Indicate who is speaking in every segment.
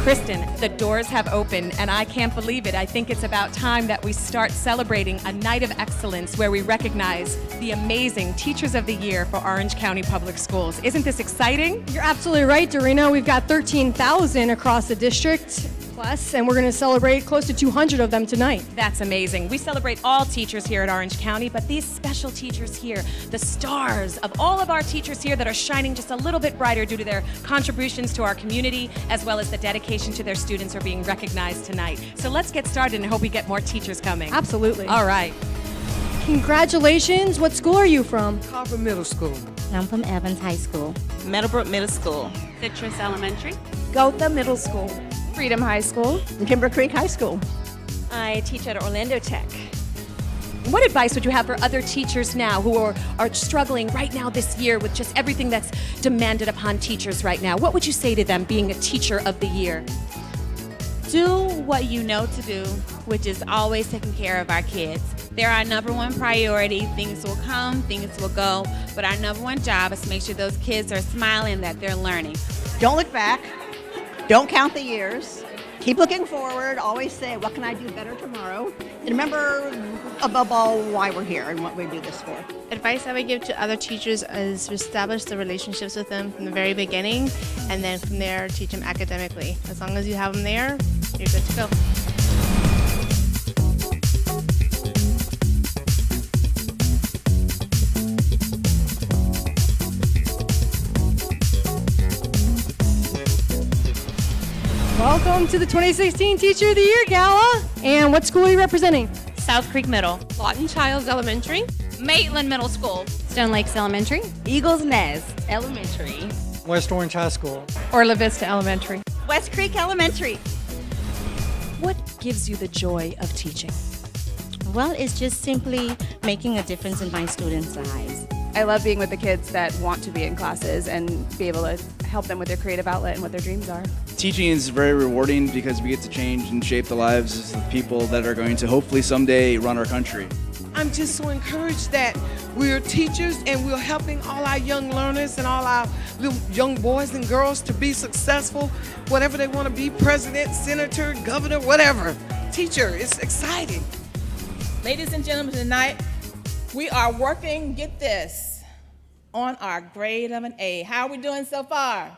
Speaker 1: Kristen, the doors have opened, and I can't believe it. I think it's about time that we start celebrating a night of excellence where we recognize the amazing Teachers of the Year for Orange County Public Schools. Isn't this exciting?
Speaker 2: You're absolutely right, Dorina. We've got 13,000 across the district plus, and we're going to celebrate close to 200 of them tonight.
Speaker 1: That's amazing. We celebrate all teachers here at Orange County, but these special teachers here, the stars of all of our teachers here that are shining just a little bit brighter due to their contributions to our community, as well as the dedication to their students, are being recognized tonight. So let's get started and hope we get more teachers coming.
Speaker 2: Absolutely.
Speaker 1: All right.
Speaker 2: Congratulations. What school are you from?
Speaker 3: Carver Middle School.
Speaker 4: I'm from Evans High School.
Speaker 5: Meadowbrook Middle School.
Speaker 6: Citrus Elementary.
Speaker 7: Gotha Middle School.
Speaker 8: Freedom High School.
Speaker 7: Timber Creek High School.
Speaker 9: I teach at Orlando Tech.
Speaker 1: What advice would you have for other teachers now who are struggling right now this year with just everything that's demanded upon teachers right now? What would you say to them being a Teacher of the Year?
Speaker 5: Do what you know to do, which is always taking care of our kids. They're our number one priority. Things will come, things will go, but our number one job is to make sure those kids are smiling, that they're learning.
Speaker 7: Don't look back. Don't count the years. Keep looking forward. Always say, what can I do better tomorrow? And remember, above all, why we're here and what we do this for.
Speaker 8: Advice I would give to other teachers is to establish the relationships with them from the very beginning, and then from there, teach them academically. As long as you have them there, you're good to go.
Speaker 2: Welcome to the 2016 Teacher of the Year Gala. And what school are you representing?
Speaker 6: South Creek Middle.
Speaker 8: Lawton Childs Elementary.
Speaker 6: Maitland Middle School.
Speaker 4: Stone Lakes Elementary.
Speaker 9: Eagles Nest Elementary.
Speaker 3: West Orange High School.
Speaker 2: Orla Vista Elementary.
Speaker 9: West Creek Elementary.
Speaker 1: What gives you the joy of teaching?
Speaker 4: Well, it's just simply making a difference in my students' lives.
Speaker 8: I love being with the kids that want to be in classes and be able to help them with their creative outlet and what their dreams are.
Speaker 10: Teaching is very rewarding because we get to change and shape the lives of the people that are going to hopefully someday run our country.
Speaker 3: I'm just so encouraged that we're teachers and we're helping all our young learners and all our little young boys and girls to be successful, whatever they want to be, president, senator, governor, whatever. Teacher, it's exciting.
Speaker 11: Ladies and gentlemen, tonight we are working, get this, on our grade of an A. How are we doing so far?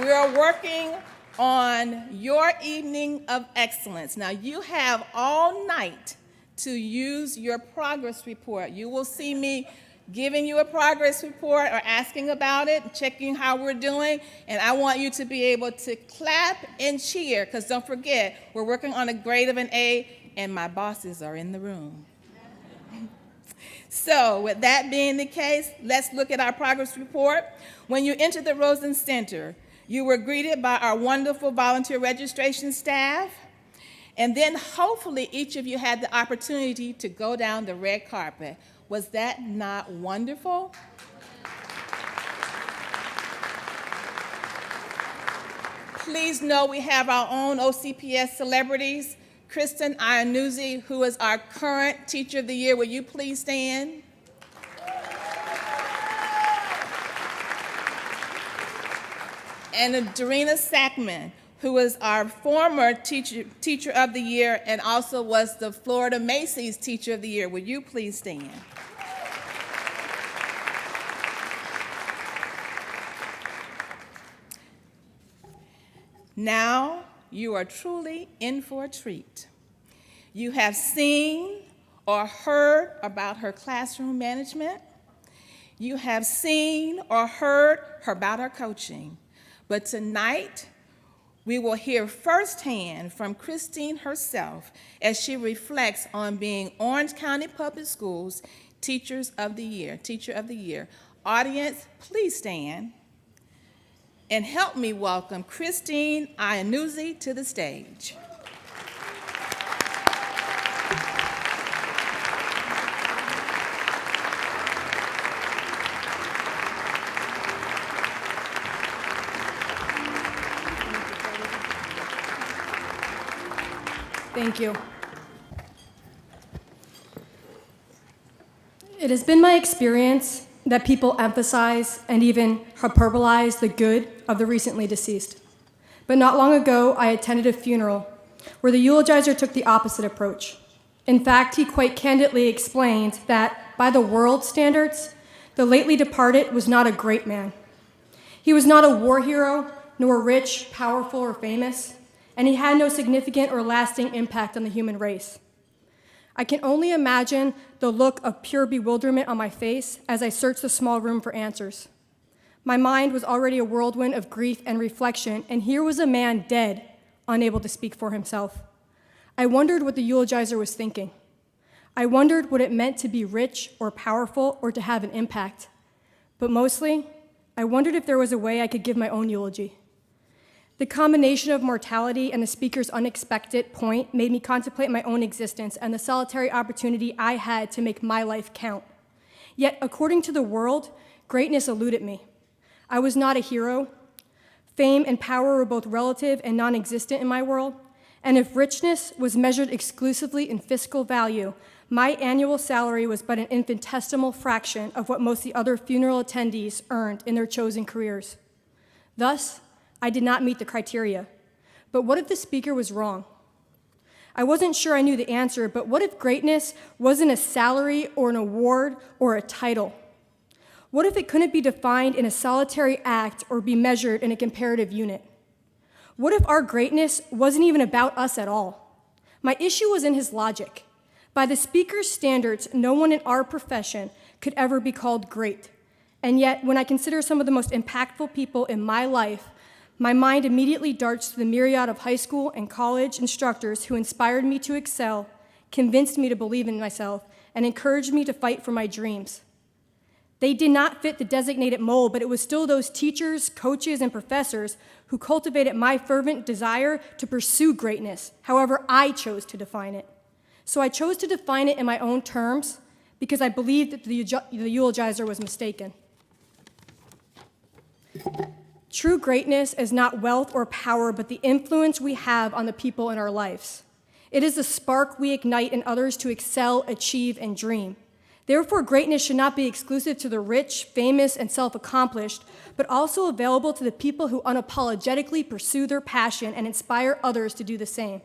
Speaker 11: We are working on your evening of excellence. Now, you have all night to use your progress report. You will see me giving you a progress report or asking about it, checking how we're doing, and I want you to be able to clap and cheer, because don't forget, we're working on a grade of an A, and my bosses are in the room. So, with that being the case, let's look at our progress report. When you entered the Rosen Center, you were greeted by our wonderful volunteer registration staff, and then hopefully each of you had the opportunity to go down the red carpet. Was that not wonderful? Please know we have our own OCPS celebrities. Kristen Jannuzzi, who is our current Teacher of the Year. Will you please stand? And Dorina Sackman, who is our former teacher of the Year and also was the Florida Macy's Teacher of the Year. Will you please stand? Now you are truly in for a treat. You have seen or heard about her classroom management. You have seen or heard about her coaching. But tonight, we will hear firsthand from Christine herself as she reflects on being Orange County Public Schools Teachers of the Year, Teacher of the Year. Audience, please stand and help me welcome Kristen Jannuzzi to the stage.
Speaker 2: Thank you. It has been my experience that people emphasize and even hyperbolize the good of the recently deceased. But not long ago, I attended a funeral where the eulogizer took the opposite approach. In fact, he quite candidly explained that, by the world's standards, the lately departed was not a great man. He was not a war hero, nor rich, powerful, or famous, and he had no significant or lasting impact on the human race. I can only imagine the look of pure bewilderment on my face as I searched the small room for answers. My mind was already a whirlwind of grief and reflection, and here was a man dead, unable to speak for himself. I wondered what the eulogizer was thinking. I wondered what it meant to be rich or powerful or to have an impact. But mostly, I wondered if there was a way I could give my own eulogy. The combination of mortality and the speaker's unexpected point made me contemplate my own existence and the solitary opportunity I had to make my life count. Yet, according to the world, greatness eluded me. I was not a hero. Fame and power were both relative and non-existent in my world. And if richness was measured exclusively in fiscal value, my annual salary was but an infinitesimal fraction of what most of the other funeral attendees earned in their chosen careers. Thus, I did not meet the criteria. But what if the speaker was wrong? I wasn't sure I knew the answer, but what if greatness wasn't a salary or an award or a title? What if it couldn't be defined in a solitary act or be measured in a comparative unit? What if our greatness wasn't even about us at all? My issue was in his logic. By the speaker's standards, no one in our profession could ever be called great. And yet, when I consider some of the most impactful people in my life, my mind immediately darts to the myriad of high school and college instructors who inspired me to excel, convinced me to believe in myself, and encouraged me to fight for my dreams. They did not fit the designated mold, but it was still those teachers, coaches, and professors who cultivated my fervent desire to pursue greatness, however I chose to define it. So I chose to define it in my own terms because I believed that the eulogizer was mistaken. True greatness is not wealth or power, but the influence we have on the people in our lives. It is the spark we ignite in others to excel, achieve, and dream. Therefore, greatness should not be exclusive to the rich, famous, and self-accomplished, but also available to the people who unapologetically pursue their passion and inspire others to do the same.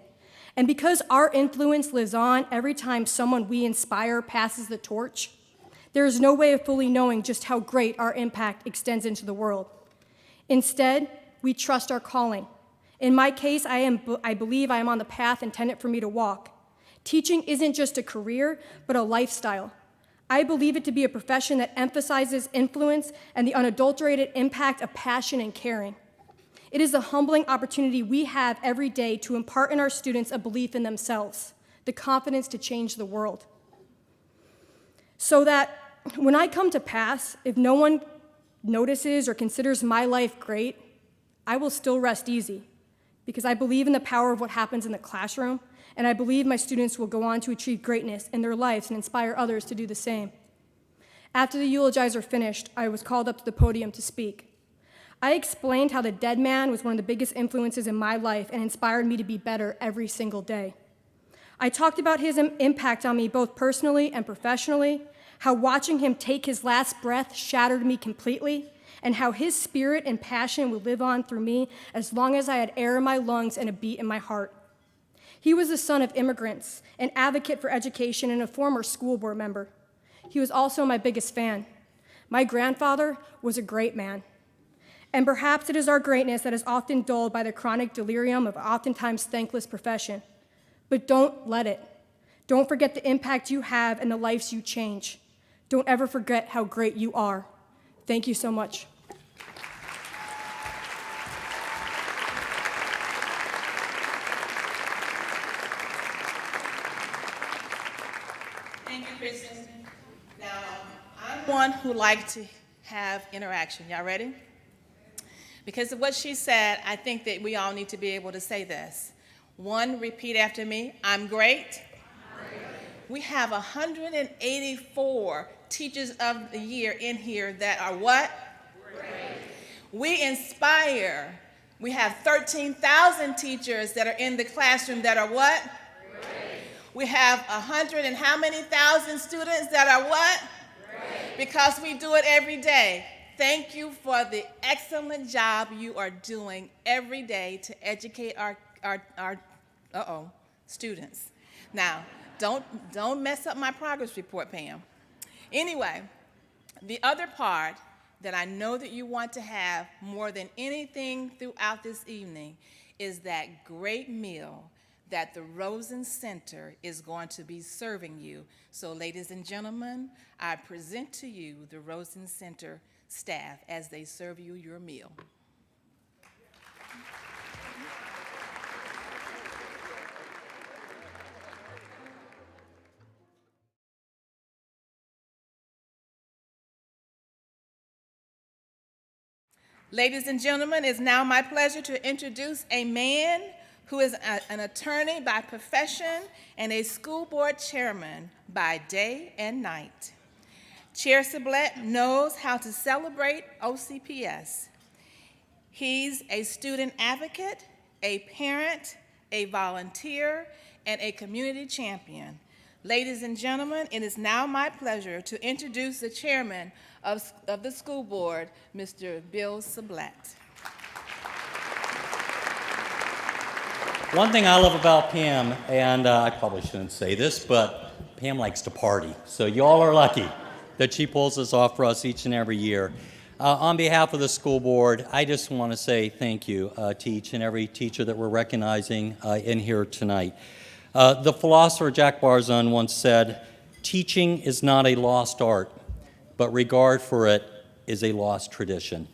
Speaker 2: And because our influence lives on every time someone we inspire passes the torch, there is no way of fully knowing just how great our impact extends into the world. Instead, we trust our calling. In my case, I believe I am on the path intended for me to walk. Teaching isn't just a career, but a lifestyle. I believe it to be a profession that emphasizes influence and the unadulterated impact of passion and caring. It is a humbling opportunity we have every day to impart in our students a belief in themselves, the confidence to change the world. So that when I come to pass, if no one notices or considers my life great, I will still rest easy because I believe in the power of what happens in the classroom, and I believe my students will go on to achieve greatness in their lives and inspire others to do the same. After the eulogizer finished, I was called up to the podium to speak. I explained how the dead man was one of the biggest influences in my life and inspired me to be better every single day. I talked about his impact on me both personally and professionally, how watching him take his last breath shattered me completely, and how his spirit and passion would live on through me as long as I had air in my lungs and a beat in my heart. He was the son of immigrants, an advocate for education, and a former school board member. He was also my biggest fan. My grandfather was a great man. And perhaps it is our greatness that is often dulled by the chronic delirium of an oftentimes thankless profession. But don't let it. Don't forget the impact you have and the lives you change. Don't ever forget how great you are. Thank you so much.
Speaker 11: Thank you, Kristen. Now, I'm one who likes to have interaction. Y'all ready? Because of what she said, I think that we all need to be able to say this. One, repeat after me. I'm great. We have 184 Teachers of the Year in here that are what? Great. We inspire. We have 13,000 teachers that are in the classroom that are what? Great. We have 100 and how many thousand students that are what? Great. because we do it every day. Thank you for the excellent job you are doing every day to educate our students. Now, don't mess up my progress report, Pam. Anyway, the other part that I know that you want to have more than anything throughout this evening is that great meal that the Rosen Center is going to be serving you. So, ladies and gentlemen, I present to you the Rosen Center staff as they serve you your meal. Ladies and gentlemen, it's now my pleasure to introduce a man who is an attorney by profession and a school board chairman by day and night. Chair Sublette knows how to celebrate OCPS. He's a student advocate, a parent, a volunteer, and a community champion. Ladies and gentlemen, it is now my pleasure to introduce the chairman of the school board, Mr. Bill Sublette.
Speaker 12: One thing I love about Pam, and I probably shouldn't say this, but Pam likes to party. So you all are lucky that she pulls this off for us each and every year. On behalf of the school board, I just want to say thank you to each and every teacher that we're recognizing in here tonight. The philosopher Jack Barzun once said, "Teaching is not a lost art, but regard for it is a lost tradition."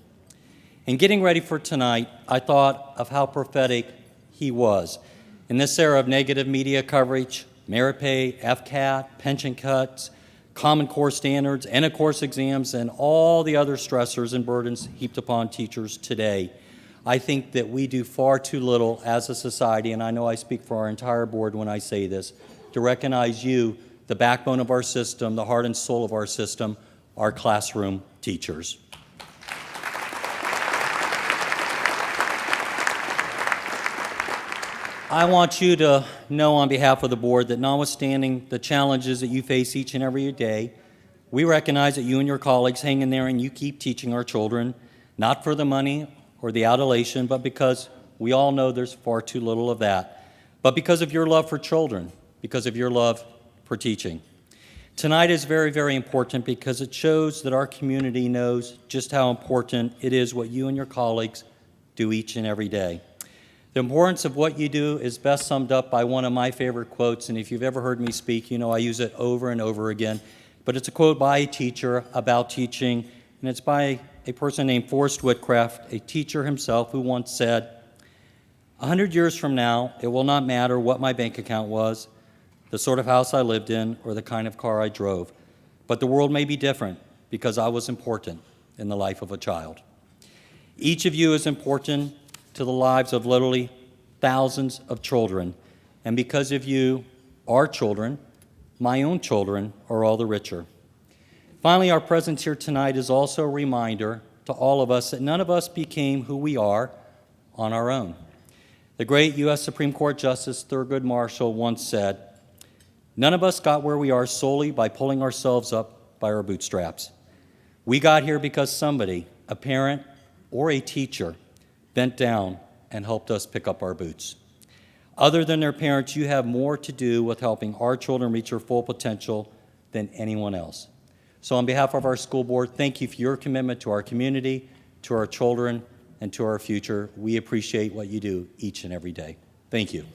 Speaker 12: In getting ready for tonight, I thought of how prophetic he was. In this era of negative media coverage, merit pay, FCAT, pension cuts, Common Core standards, end-of-course exams, and all the other stressors and burdens heaped upon teachers today, I think that we do far too little as a society, and I know I speak for our entire board when I say this, to recognize you, the backbone of our system, the heart and soul of our system, our classroom teachers. I want you to know on behalf of the board that notwithstanding the challenges that you face each and every day, we recognize that you and your colleagues hang in there and you keep teaching our children, not for the money or the adulation, but because we all know there's far too little of that, but because of your love for children, because of your love for teaching. Tonight is very, very important because it shows that our community knows just how important it is what you and your colleagues do each and every day. The importance of what you do is best summed up by one of my favorite quotes, and if you've ever heard me speak, you know I use it over and over again, but it's a quote by a teacher about teaching, and it's by a person named Forrest Whitcraft, a teacher himself, who once said, 100 years from now, it will not matter what my bank account was, the sort of house I lived in, or the kind of car I drove, but the world may be different because I was important in the life of a child. Each of you is important to the lives of literally thousands of children. And because of you, our children, my own children, are all the richer. Finally, our presence here tonight is also a reminder to all of us that none of us became who we are on our own. The great U.S. Supreme Court Justice Thurgood Marshall once said, "None of us got where we are solely by pulling ourselves up by our bootstraps. We got here because somebody, a parent or a teacher, bent down and helped us pick up our boots." Other than their parents, you have more to do with helping our children reach their full potential than anyone else. So on behalf of our school board, thank you for your commitment to our community, to our children, and to our future. We appreciate what you do each and every day. Thank you.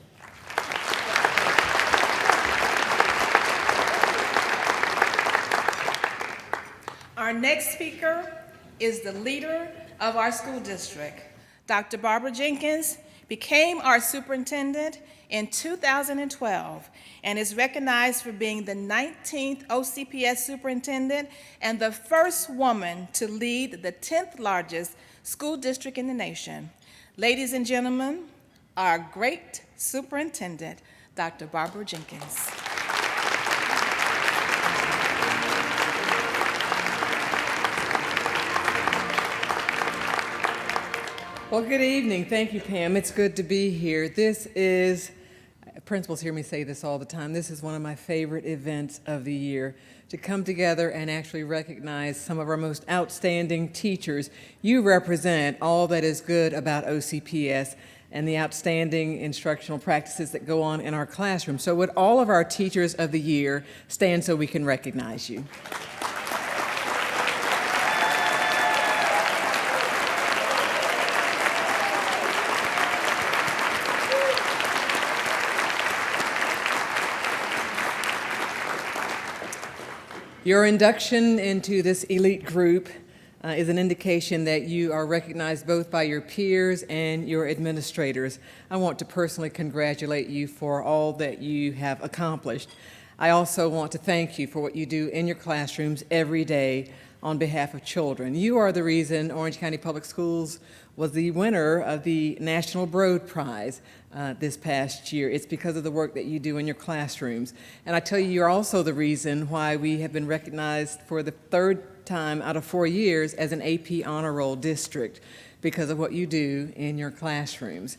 Speaker 11: Our next speaker is the leader of our school district. Dr. Barbara Jenkins became our superintendent in 2012 and is recognized for being the 19th OCPS superintendent and the first woman to lead the 10th largest school district in the nation. Ladies and gentlemen, our great superintendent, Dr. Barbara Jenkins.
Speaker 13: Well, good evening. Thank you, Pam. It's good to be here. This is principals hear me say this all the time. This is one of my favorite events of the year, to come together and actually recognize some of our most outstanding teachers. You represent all that is good about OCPS and the outstanding instructional practices that go on in our classroom. So would all of our teachers of the year stand so we can recognize you? Your induction into this elite group is an indication that you are recognized both by your peers and your administrators. I want to personally congratulate you for all that you have accomplished. I also want to thank you for what you do in your classrooms every day on behalf of children. You are the reason Orange County Public Schools was the winner of the National Broad Prize this past year. It's because of the work that you do in your classrooms. And I tell you, you're also the reason why we have been recognized for the third time out of 4 years as an AP Honor Roll district because of what you do in your classrooms.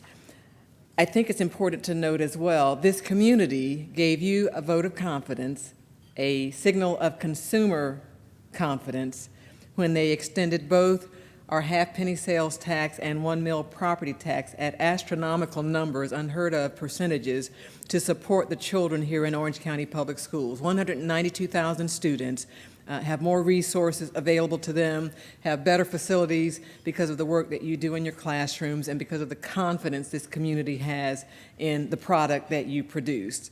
Speaker 13: I think it's important to note as well, this community gave you a vote of confidence, a signal of consumer confidence, when they extended both our half-penny sales tax and 1 mil property tax at astronomical numbers, unheard of percentages, to support the children here in Orange County Public Schools. 192,000 students have more resources available to them, have better facilities because of the work that you do in your classrooms and because of the confidence this community has in the product that you produce.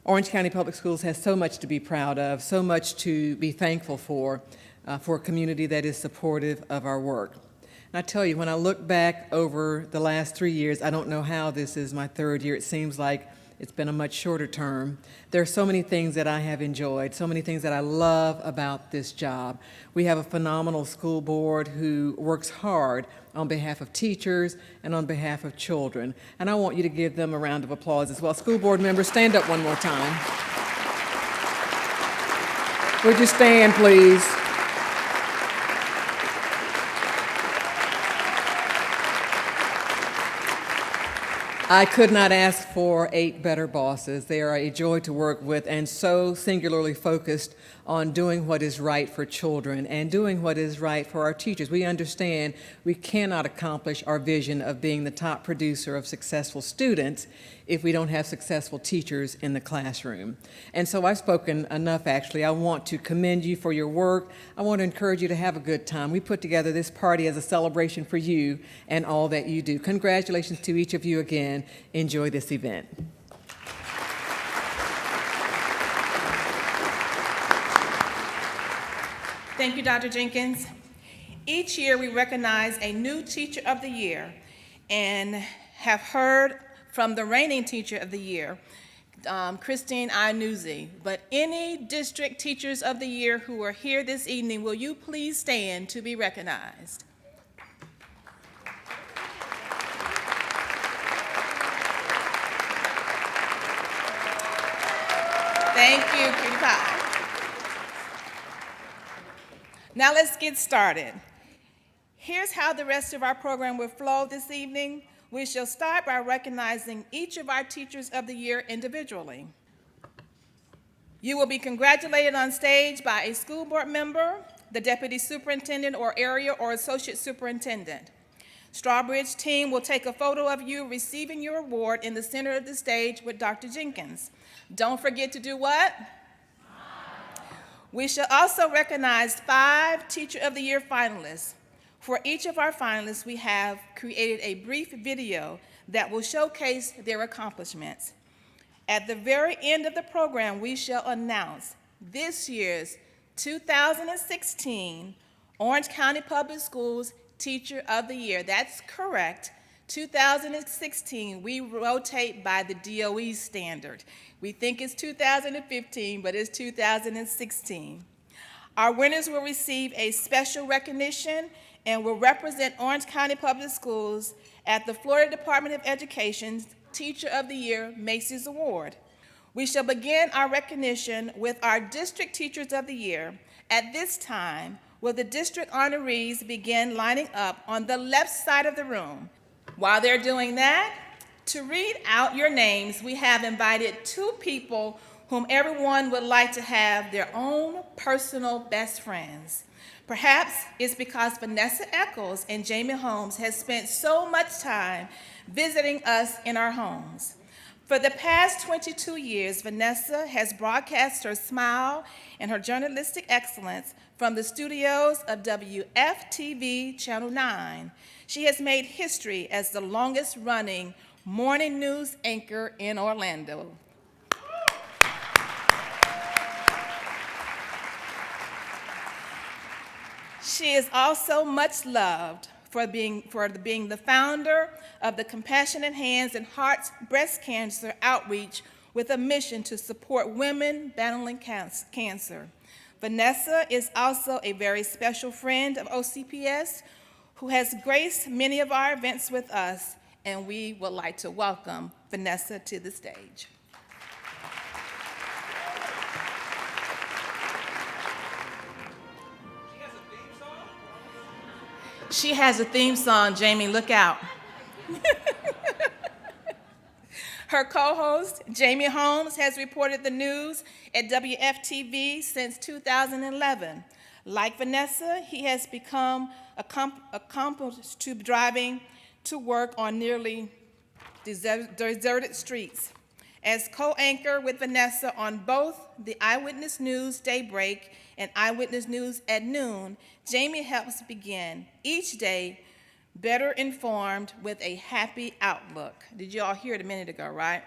Speaker 13: Orange County Public Schools has so much to be proud of, so much to be thankful for a community that is supportive of our work. And I tell you, when I look back over the last 3 years, I don't know how this is my third year. It seems like it's been a much shorter term. There are so many things that I have enjoyed, so many things that I love about this job. We have a phenomenal school board who works hard on behalf of teachers and on behalf of children. And I want you to give them a round of applause as well. School board members, stand up one more time. Would you stand, please? I could not ask for 8 better bosses. They are a joy to work with and so singularly focused on doing what is right for children and doing what is right for our teachers. We understand we cannot accomplish our vision of being the top producer of successful students if we don't have successful teachers in the classroom. And so I've spoken enough, actually. I want to commend you for your work. I want to encourage you to have a good time. We put together this party as a celebration for you and all that you do. Congratulations to each of you again. Enjoy this event.
Speaker 11: Thank you, Dr. Jenkins. Each year we recognize a new Teacher of the Year and have heard from the reigning Teacher of the Year, Kristen Jannuzzi. But any district Teachers of the Year who are here this evening, will you please stand to be recognized? Thank you, Cutie Pie. Now let's get started. Here's how the rest of our program will flow this evening. We shall start by recognizing each of our Teachers of the Year individually. You will be congratulated on stage by a school board member, the deputy superintendent or area or associate superintendent. Strawbridge team will take a photo of you receiving your award in the center of the stage with Dr. Jenkins. Don't forget to do what? We shall also recognize 5 Teacher of the Year finalists. For each of our finalists, we have created a brief video that will showcase their accomplishments. At the very end of the program, we shall announce this year's 2016 Orange County Public Schools Teacher of the Year. That's correct. 2016, we rotate by the DOE standard. We think it's 2015, but it's 2016. Our winners will receive a special recognition and will represent Orange County Public Schools at the Florida Department of Education's Teacher of the Year Macy's Award. We shall begin our recognition with our District Teachers of the Year. At this time, will the district honorees begin lining up on the left side of the room. While they're doing that, To read out your names, we have invited 2 people whom everyone would like to have their own personal best friends. Perhaps it's because Vanessa Echols and Jamie Holmes has spent so much time visiting us in our homes. For the past 22 years, Vanessa has broadcast her smile and her journalistic excellence from the studios of WFTV Channel 9. She has made history as the longest-running morning news anchor in Orlando. She is also much loved for being the founder of the Compassionate Hands and Hearts Breast Cancer Outreach with a mission to support women battling cancer. Vanessa is also a very special friend of OCPS who has graced many of our events with us, and we would like to welcome Vanessa to the stage. She has a theme song, Jamie, look out. Her co-host, Jamie Holmes, has reported the news at WFTV since 2011. Like Vanessa, he has become accomplished to driving to work on nearly deserted streets. As co-anchor with Vanessa on both the Eyewitness News Daybreak and Eyewitness News at noon, Jamie helps begin each day better informed with a happy outlook. Did you all hear it a minute ago, right?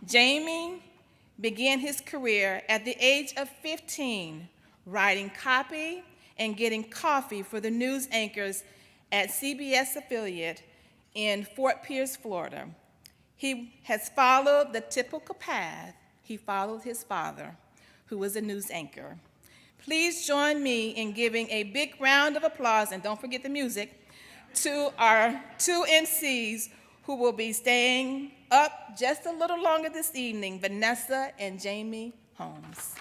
Speaker 11: Jamie began his career at the age of 15, writing copy and getting coffee for the news anchors at CBS affiliate in Fort Pierce, Florida. He has followed the typical path. He followed his father, who was a news anchor. Please join me in giving a big round of applause, and don't forget the music, to our 2 MCs who will be staying up just a little longer this evening, Vanessa and Jamie Holmes.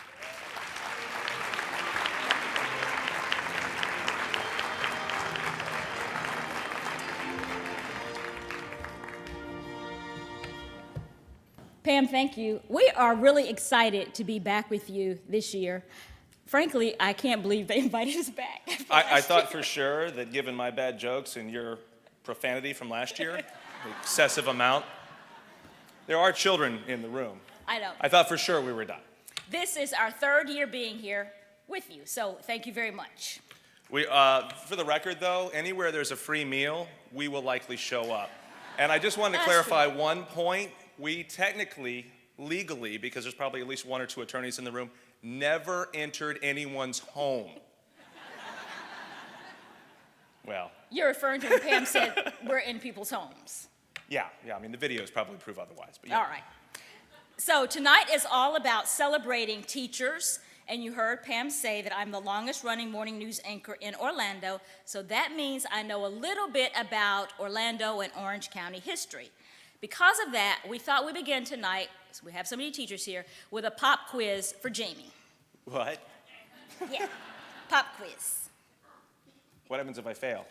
Speaker 14: Pam, thank you. We are really excited to be back with you this year. Frankly, I can't believe they invited us back.
Speaker 15: I thought for sure that given my bad jokes and your profanity from last year, the excessive amount, there are children in the room.
Speaker 14: I know.
Speaker 15: I thought for sure we were done.
Speaker 14: This is our 3rd year being here with you, so thank you very much.
Speaker 15: We, for the record, though, anywhere there's a free meal, we will likely show up. And I just wanted to clarify one point. We technically, legally, because there's probably at least 1 or 2 attorneys in the room, never entered anyone's home. Well.
Speaker 14: You're referring to when Pam said we're in people's homes.
Speaker 15: Yeah, I mean, the videos probably prove otherwise, but yeah.
Speaker 14: All right. So tonight is all about celebrating teachers, and you heard Pam say that I'm the longest running morning news anchor in Orlando, so that means I know a little bit about Orlando and Orange County history. Because of that, we thought we'd begin tonight, so we have so many teachers here, with a pop quiz for Jamie.
Speaker 15: What?
Speaker 14: Yeah, pop quiz.
Speaker 15: What happens if I fail?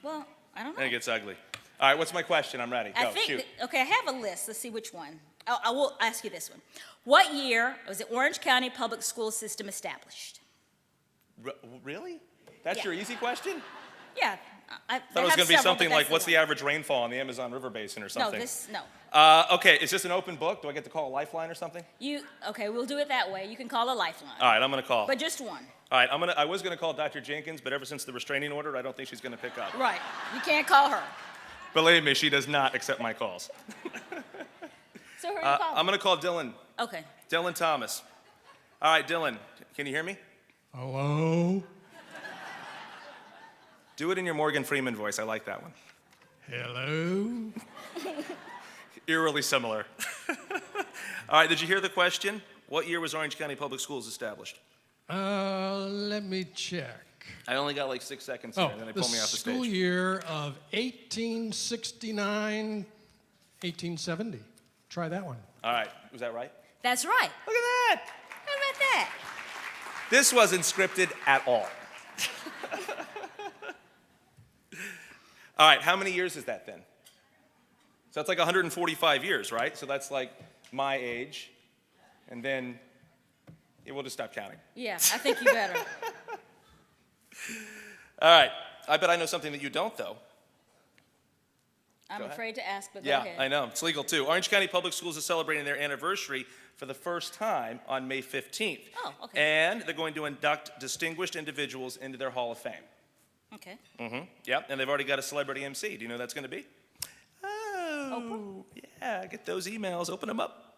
Speaker 14: Well, I don't know.
Speaker 15: Then it gets ugly. All right, what's my question? I'm ready. Go, shoot.
Speaker 14: Okay, I have a list. Let's see which one. I will ask you this one. What year was the Orange County Public School System established?
Speaker 15: Really? That's your easy question?
Speaker 14: Yeah.
Speaker 15: I thought it was going to be something like, what's the average rainfall on the Amazon River Basin or something?
Speaker 14: No.
Speaker 15: Okay, is this an open book? Do I get to call a lifeline or something?
Speaker 14: Okay, we'll do it that way. You can call a lifeline.
Speaker 15: All right, I'm going to call.
Speaker 14: But just one.
Speaker 15: All right, I was going to call Dr. Jenkins, but ever since the restraining order, I don't think she's going to pick up.
Speaker 14: Right. You can't call her.
Speaker 15: Believe me, she does not accept my calls.
Speaker 14: So who are you calling?
Speaker 15: I'm going to call Dylan.
Speaker 14: Okay.
Speaker 15: Dylan Thomas. All right, Dylan, can you hear me?
Speaker 16: Hello?
Speaker 15: Do it in your Morgan Freeman voice. I like that one.
Speaker 16: Hello?
Speaker 15: Eerily similar. All right, did you hear the question? What year was Orange County Public Schools established?
Speaker 16: Let me check.
Speaker 15: I only got like 6 seconds here, and then they pulled me off the stage.
Speaker 16: The school year of 1869, 1870. Try that one.
Speaker 15: All right, was that right?
Speaker 14: That's right.
Speaker 15: Look at that.
Speaker 14: How about that?
Speaker 15: This wasn't scripted at all. All right, how many years is that then? So that's like 145 years, right? So that's like my age. And then we'll just stop counting.
Speaker 14: Yeah, I think you better.
Speaker 15: All right. I bet I know something that you don't, though.
Speaker 14: I'm afraid to ask, but go
Speaker 15: Yeah,
Speaker 14: ahead.
Speaker 15: I know. It's legal, too. Orange County Public Schools is celebrating their anniversary for the first time on May 15th.
Speaker 14: Oh, okay.
Speaker 15: And they're going to induct distinguished individuals into their Hall of Fame.
Speaker 14: Okay.
Speaker 15: Mm-hmm. Yep, and they've already got a celebrity MC. Do you know who that's going to be? Oh, yeah, get those emails. Open them up.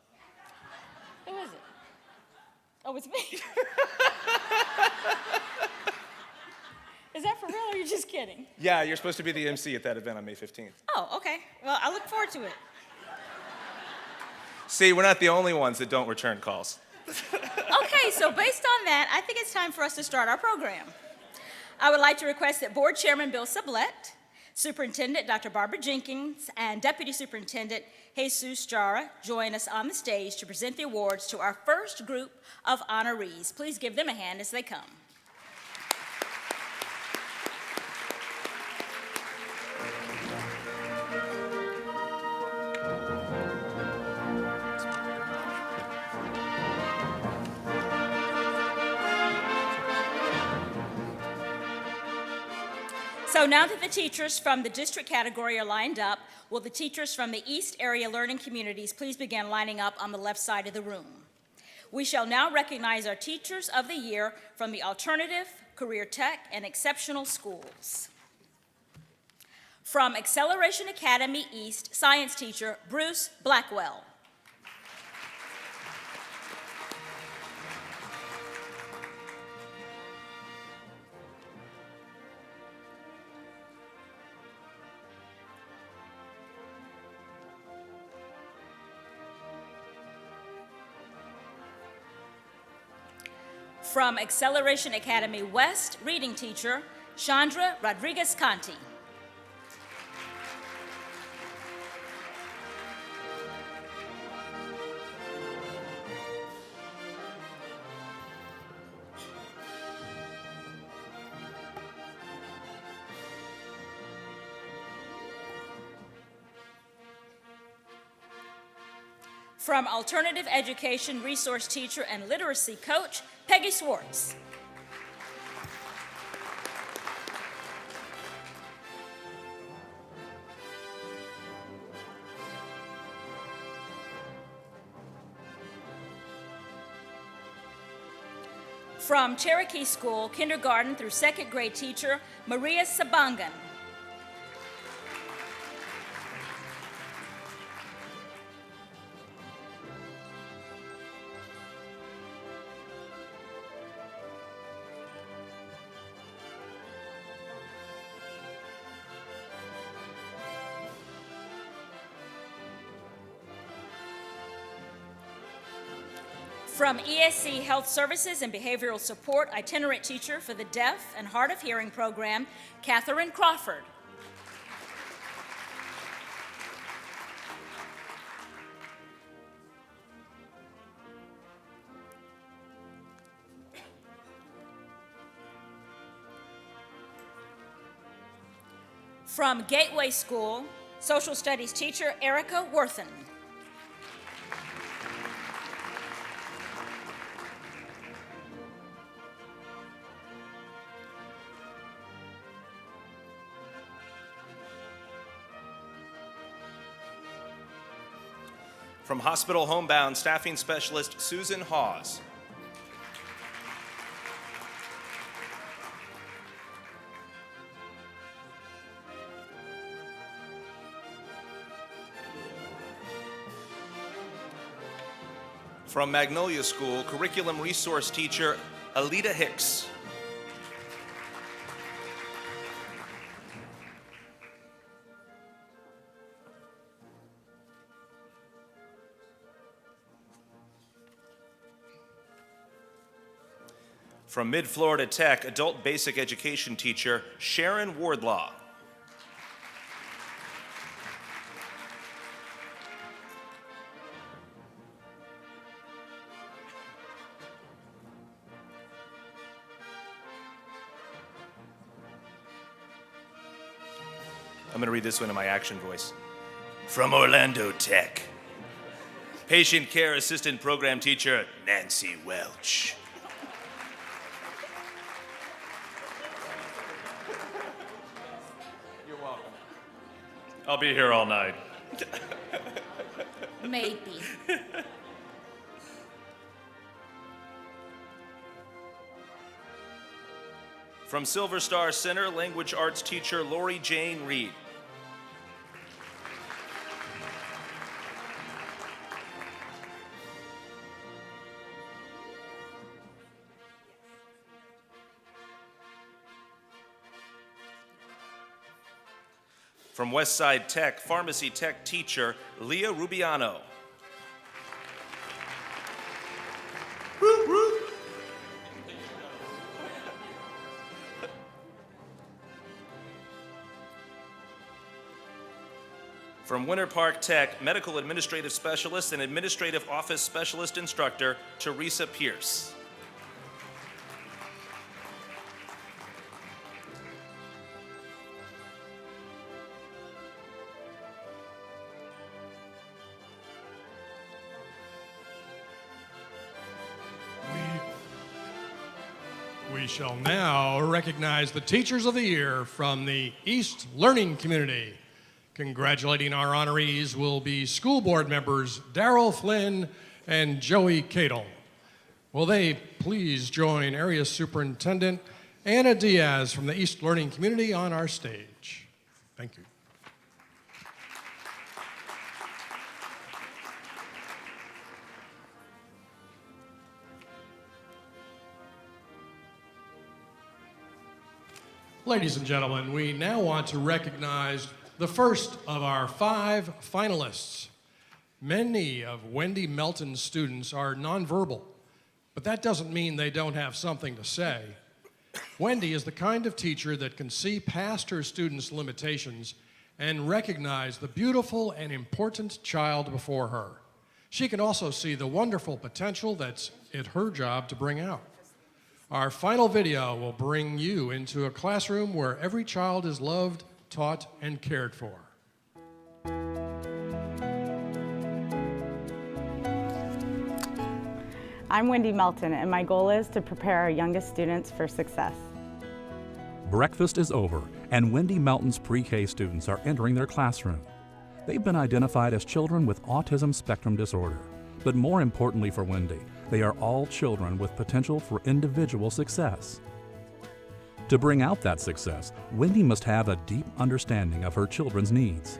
Speaker 14: Who is it? Oh, it's me. Is that for real, or are you just kidding?
Speaker 15: Yeah, you're supposed to be the MC at that event on May 15th.
Speaker 14: Oh, okay. Well, I look forward to it.
Speaker 15: See, we're not the only ones that don't return calls.
Speaker 14: Okay, so based on that, I think it's time for us to start our program. I would like to request that Board Chairman Bill Sublette, Superintendent Dr. Barbara Jenkins, and Deputy Superintendent Jesus Jara join us on the stage to present the awards to our first group of honorees. Please give them a hand as they come. So now that the teachers from the district category are lined up, will the teachers from the East Area Learning Communities please begin lining up on the left side of the room? We shall now recognize our Teachers of the Year from the Alternative, Career Tech, and Exceptional Schools. From Acceleration Academy East, Science Teacher Bruce Blackwell. From Acceleration Academy West, Reading Teacher Chandra Rodriguez-Conti. From Alternative Education Resource Teacher and Literacy Coach, Peggy Swartz. From Cherokee School, kindergarten through second grade teacher, Maria Sabangan. From ESC Health Services and Behavioral Support, itinerant teacher for the Deaf and Hard of Hearing program, Catherine Crawford. From Gateway School, Social Studies teacher, Erica Worthen.
Speaker 15: From Hospital Homebound Staffing Specialist Susan Hawes. From Magnolia School, Curriculum Resource Teacher Alita Hicks. From Mid-Florida Tech, Adult Basic Education Teacher Sharon Wardlaw. I'm going to read this one in my action voice. From Orlando Tech, Patient Care Assistant Program Teacher Nancy Welch. You're welcome. I'll be here all night.
Speaker 14: Maybe.
Speaker 15: From Silver Star Center, Language Arts Teacher Lori Jane Reed. From Westside Tech, Pharmacy Tech Teacher Leah Rubiano. From Winter Park Tech, Medical Administrative Specialist and Administrative Office Specialist Instructor Teresa Pierce.
Speaker 16: We shall now recognize the Teachers of the Year from the East Learning Community. Congratulating our honorees will be school board members Darrell Flynn and Joey Cadle. Will they please join Area Superintendent Anna Diaz from the East Learning Community on our stage. Thank you. Ladies and gentlemen, we now want to recognize the first of our 5 finalists. Many of Wendi Melton's students are nonverbal, but that doesn't mean they don't have something to say. Wendi is the kind of teacher that can see past her students' limitations and recognize the beautiful and important child before her. She can also see the wonderful potential that's her job to bring out. Our final video will bring you into a classroom where every child is loved, taught, and cared for.
Speaker 17: I'm Wendi Melton, and my goal is to prepare our youngest students for success.
Speaker 18: Breakfast is over, and Wendi Melton's pre-K students are entering their classroom. They've been identified as children with autism spectrum disorder. But more importantly for Wendi, they are all children with potential for individual success. To bring out that success, Wendi must have a deep understanding of her children's needs.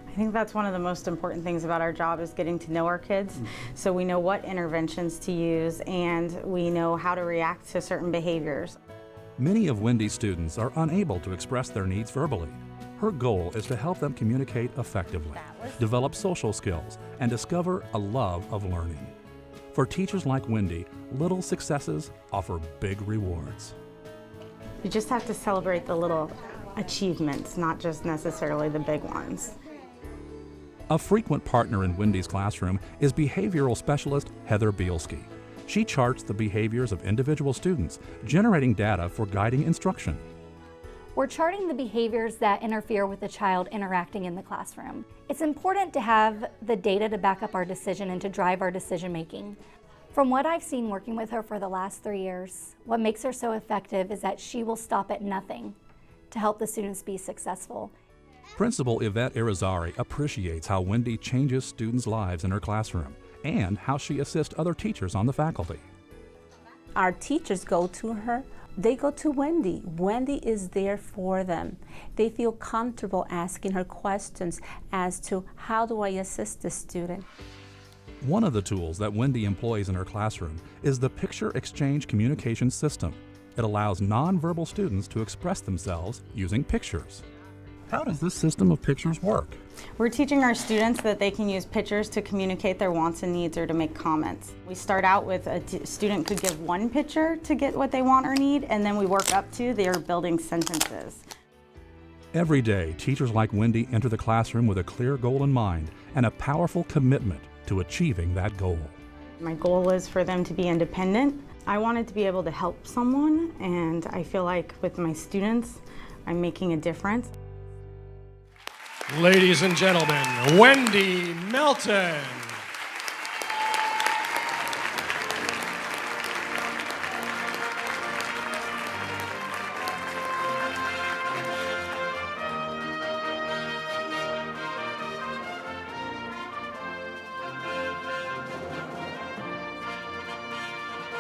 Speaker 17: I think that's one of the most important things about our job is getting to know our kids, so we know what interventions to use and we know how to react to certain behaviors.
Speaker 18: Many of Wendi's students are unable to express their needs verbally. Her goal is to help them communicate effectively, develop social skills, and discover a love of learning. For teachers like Wendi, little successes offer big rewards.
Speaker 17: You just have to celebrate the little achievements, not just necessarily the big ones.
Speaker 18: A frequent partner in Wendi's classroom is behavioral specialist Heather Bielski. She charts the behaviors of individual students, generating data for guiding instruction.
Speaker 19: We're charting the behaviors that interfere with the child interacting in the classroom. It's important to have the data to back up our decision and to drive our decision making. From what I've seen working with her for the last 3 years, what makes her so effective is that she will stop at nothing to help the students be successful.
Speaker 18: Principal Yvette Irizarry appreciates how Wendi changes students' lives in her classroom and how she assists other teachers on the faculty.
Speaker 20: Our teachers go to her. They go to Wendi. Wendi is there for them. They feel comfortable asking her questions as to how do I assist the student.
Speaker 18: One of the tools that Wendi employs in her classroom is the Picture Exchange Communication System. It allows nonverbal students to express themselves using pictures. How does this system of pictures work?
Speaker 17: We're teaching our students that they can use pictures to communicate their wants and needs or to make comments. We start out with a student could give one picture to get what they want or need, and then we work up to they're building sentences.
Speaker 18: Every day, teachers like Wendi enter the classroom with a clear goal in mind and a powerful commitment to achieving that goal.
Speaker 17: My goal is for them to be independent. I wanted to be able to help someone, and I feel like with my students, I'm making a difference.
Speaker 16: Ladies and gentlemen, Wendi Melton.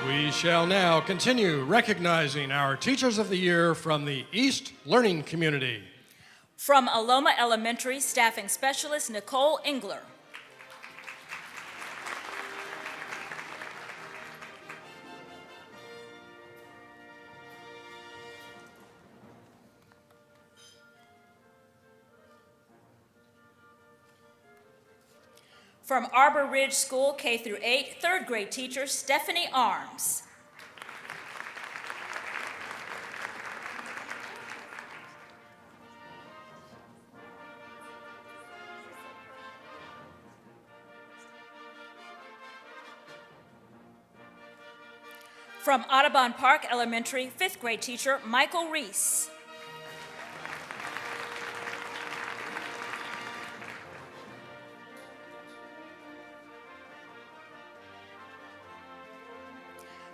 Speaker 16: We shall now continue recognizing our Teachers of the Year from the East Learning Community.
Speaker 14: From Aloma Elementary, Staffing Specialist Nicole Engler. From Arbor Ridge School, K-8, third grade teacher Stephanie Arms. From Audubon Park Elementary, fifth grade teacher Michael Reese.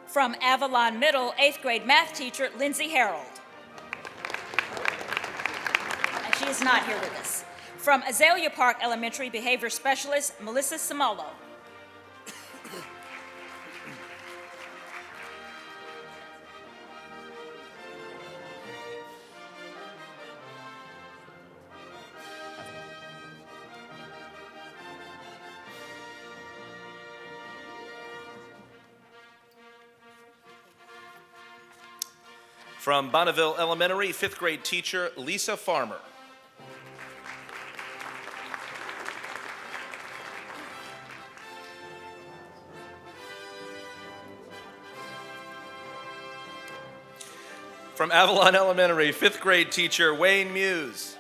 Speaker 14: From Avalon Middle, 8th grade math teacher, Lindsay Harold. And she is not here with us. From Azalea Park Elementary, behavior specialist, Melissa Simolo.
Speaker 15: From Bonneville Elementary, fifth grade teacher Lisa Farmer. From Avalon Elementary, fifth grade teacher Wayne Muse.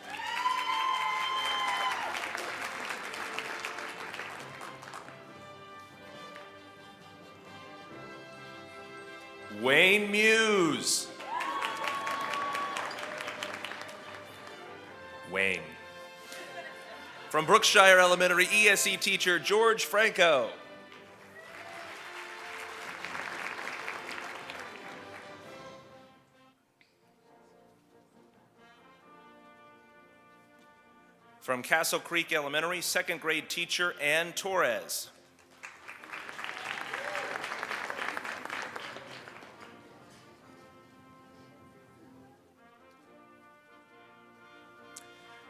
Speaker 15: Wayne Muse. Wayne. From Brookshire Elementary, ESE teacher George Franco. From Castle Creek Elementary, second grade teacher Ann Torres.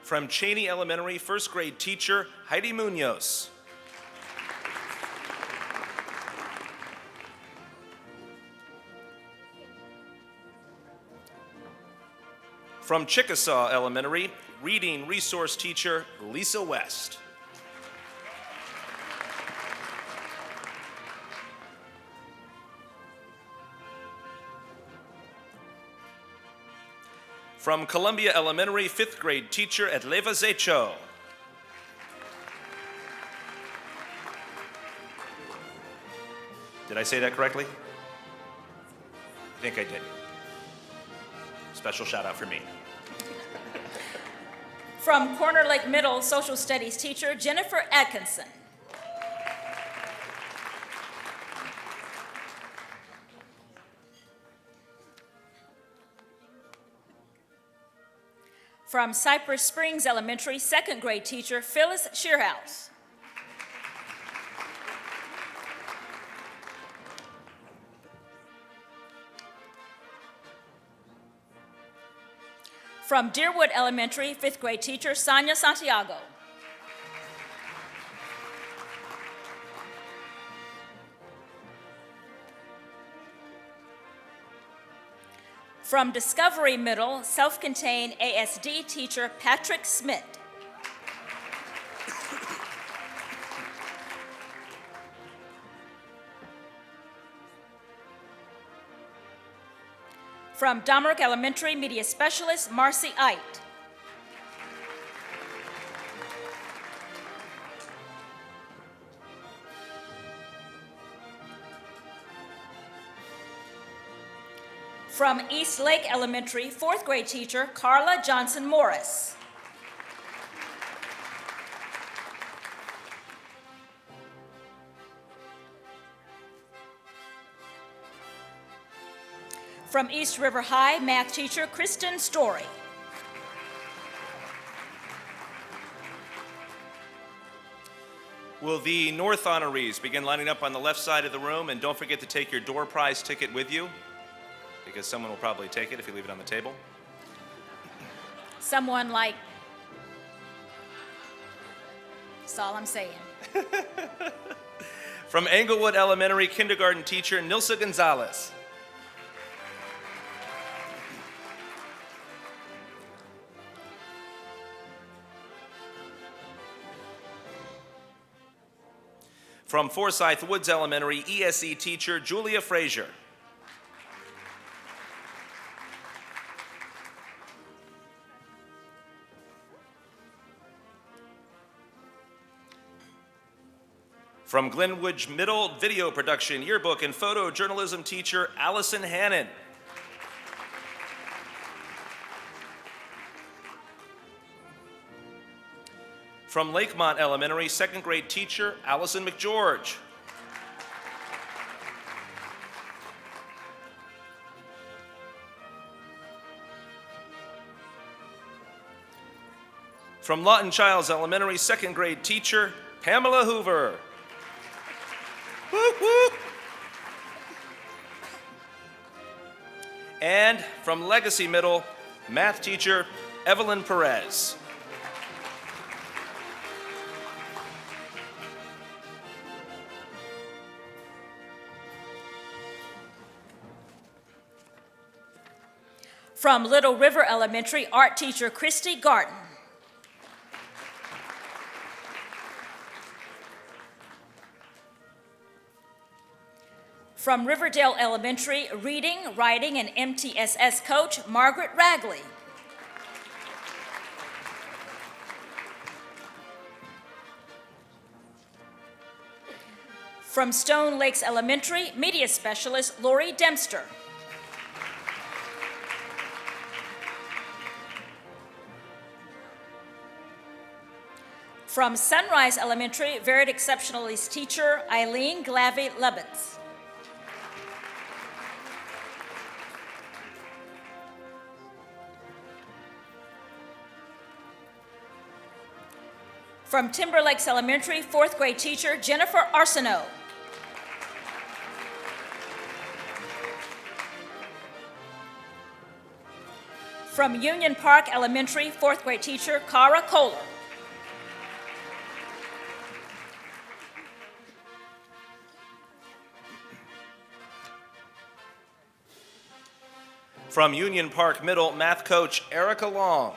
Speaker 15: From Cheney Elementary, first grade teacher Heidi Munoz. From Chickasaw Elementary, reading resource teacher Lisa West. From Columbia Elementary, fifth grade teacher Edleva Zecho. Did I say that correctly? I think I did. Special shout out for me.
Speaker 14: From Corner Lake Middle, social studies teacher Jennifer Atkinson. From Cypress Springs Elementary, second grade teacher Phyllis Shearhouse. From Deerwood Elementary, fifth grade teacher Sonia Santiago. From Discovery Middle, self-contained ASD teacher Patrick Smith. From Domerick Elementary, media specialist Marcy Ite. From East Lake Elementary, fourth grade teacher Carla Johnson Morris. From East River High, math teacher Kristen Story.
Speaker 15: Will the North honorees begin lining up on the left side of the room, and don't forget to take your door prize ticket with you, because someone will probably take it if you leave it on the table.
Speaker 14: Someone like, that's all I'm saying.
Speaker 15: From Englewood Elementary kindergarten teacher Nilsa Gonzalez. From Forsyth Woods Elementary ESE teacher Julia Frazier. From Glenwood Middle video production, yearbook, and photojournalism teacher Allison Hannon. From Lakemont Elementary, second grade teacher Allison McGeorge. From Lawton Childs Elementary, second grade teacher Pamela Hoover. Woo, woo. And from Legacy Middle, math teacher Evelyn Perez.
Speaker 14: From Little River Elementary, art teacher Christy Garten. From Riverdale Elementary, reading, writing, and MTSS coach Margaret Ragley. From Stone Lakes Elementary, media specialist Lori Dempster. From Sunrise Elementary, Varied Exceptionalist teacher Eileen Glavy-Lebitz. From Timber Lakes Elementary, fourth grade teacher Jennifer Arsenault. From Union Park Elementary, fourth grade teacher Cara Kohler.
Speaker 15: From Union Park Middle, math coach Erica Long.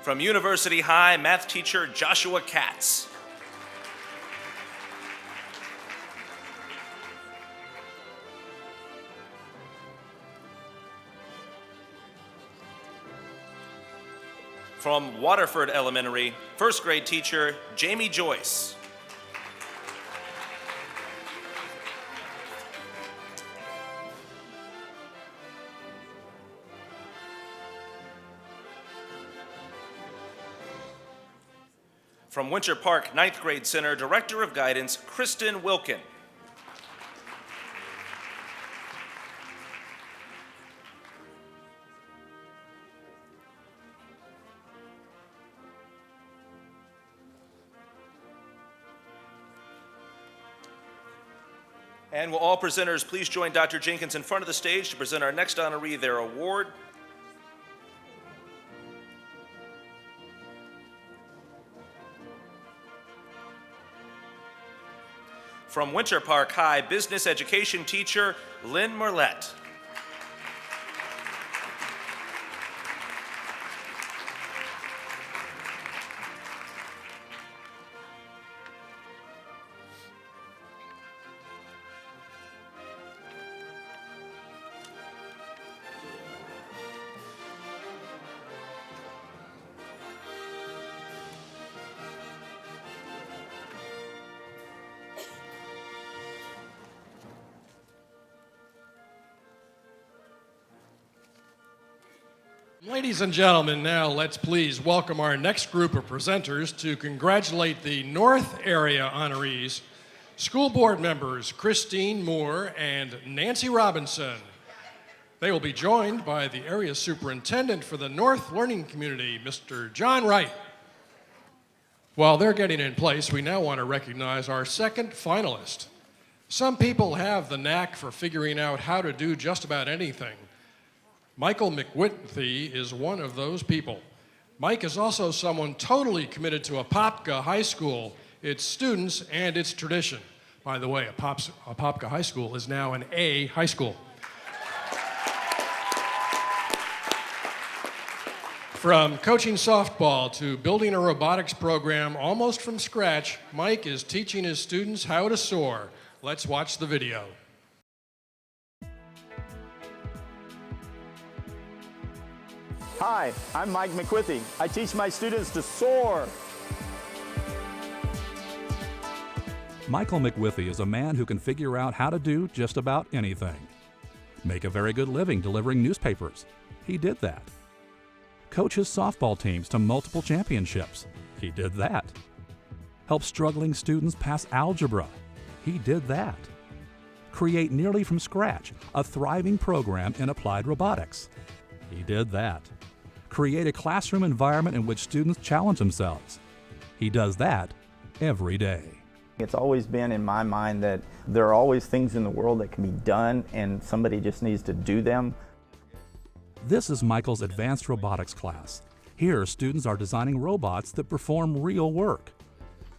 Speaker 15: From University High, math teacher Joshua Katz. From Waterford Elementary, first grade teacher Jamie Joyce. From Winter Park ninth grade center, director of guidance Kristen Wilkin. And will all presenters please join Dr. Jenkins in front of the stage to present our next honoree their award. From Winter Park High, business education teacher Lynn Merlette.
Speaker 16: Ladies and gentlemen, now let's please welcome our next group of presenters to congratulate the North Area honorees, school board members Christine Moore and Nancy Robinson. They will be joined by the area superintendent for the North Learning Community, Mr. John Wright. While they're getting in place, we now want to recognize our second finalist. Some people have the knack for figuring out how to do just about anything. Michael MacWithe is one of those people. Mike is also someone totally committed to Apopka High School, its students, and its tradition. By the way, Apopka High School is now an A high school. From coaching softball to building a robotics program almost from scratch, Mike is teaching his students how to soar. Let's watch the video.
Speaker 21: Hi, I'm Mike MacWithe. I teach my students to soar.
Speaker 18: Michael MacWithe is a man who can figure out how to do just about anything. Make a very good living delivering newspapers. He did that. Coach his softball teams to multiple championships. He did that. Help struggling students pass algebra. He did that. Create nearly from scratch a thriving program in applied robotics. He did that. Create a classroom environment in which students challenge themselves. He does that every day.
Speaker 21: It's always been in my mind that there are always things in the world that can be done and somebody just needs to do them.
Speaker 18: This is Michael's advanced robotics class. Here, students are designing robots that perform real work.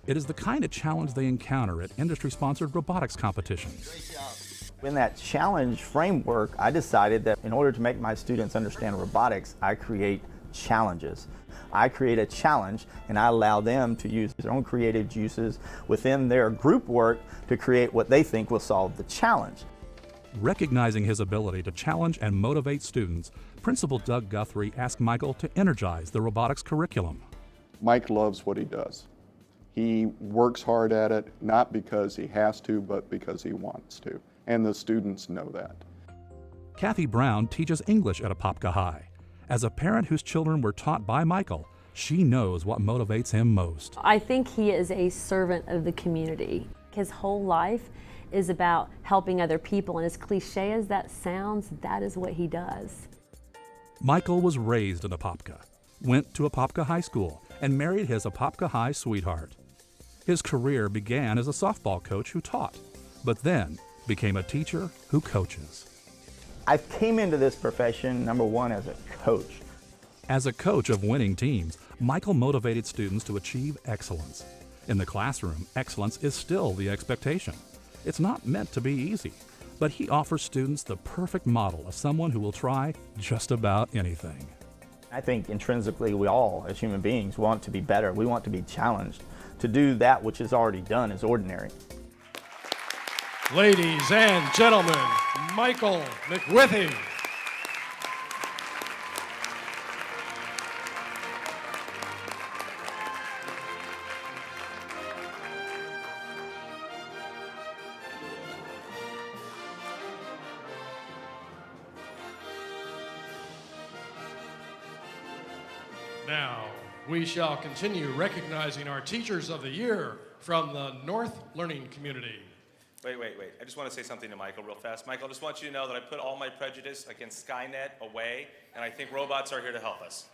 Speaker 18: It is the kind of challenge they encounter at industry-sponsored robotics competitions.
Speaker 21: In that challenge framework, I decided that in order to make my students understand robotics, I create challenges. I create a challenge and I allow them to use their own creative juices within their group work to create what they think will solve the challenge.
Speaker 18: Recognizing his ability to challenge and motivate students, Principal Doug Guthrie asked Michael to energize the robotics curriculum.
Speaker 22: Mike loves what he does. He works hard at it, not because he has to, but because he wants to. And the students know that.
Speaker 18: Kathy Brown teaches English at Apopka High. As a parent whose children were taught by Michael, she knows what motivates him most.
Speaker 23: I think he is a servant of the community. His whole life is about helping other people, and as cliche as that sounds, that is what he does.
Speaker 18: Michael was raised in Apopka, went to Apopka High School, and married his Apopka High sweetheart. His career began as a softball coach who taught, but then became a teacher who coaches.
Speaker 21: I came into this profession, number one, as a coach.
Speaker 18: As a coach of winning teams, Michael motivated students to achieve excellence. In the classroom, excellence is still the expectation. It's not meant to be easy, but he offers students the perfect model of someone who will try just about anything.
Speaker 21: I think intrinsically we all, as human beings, want to be better. We want to be challenged. To do that which is already done is ordinary.
Speaker 16: Ladies and gentlemen, Michael MacWithe. Now, we shall continue recognizing our Teachers of the Year from the North Learning Community.
Speaker 15: Wait. I just want to say something to Michael real fast. Michael, I just want you to know that I put all my prejudice against Skynet away, and I think robots are here to help us.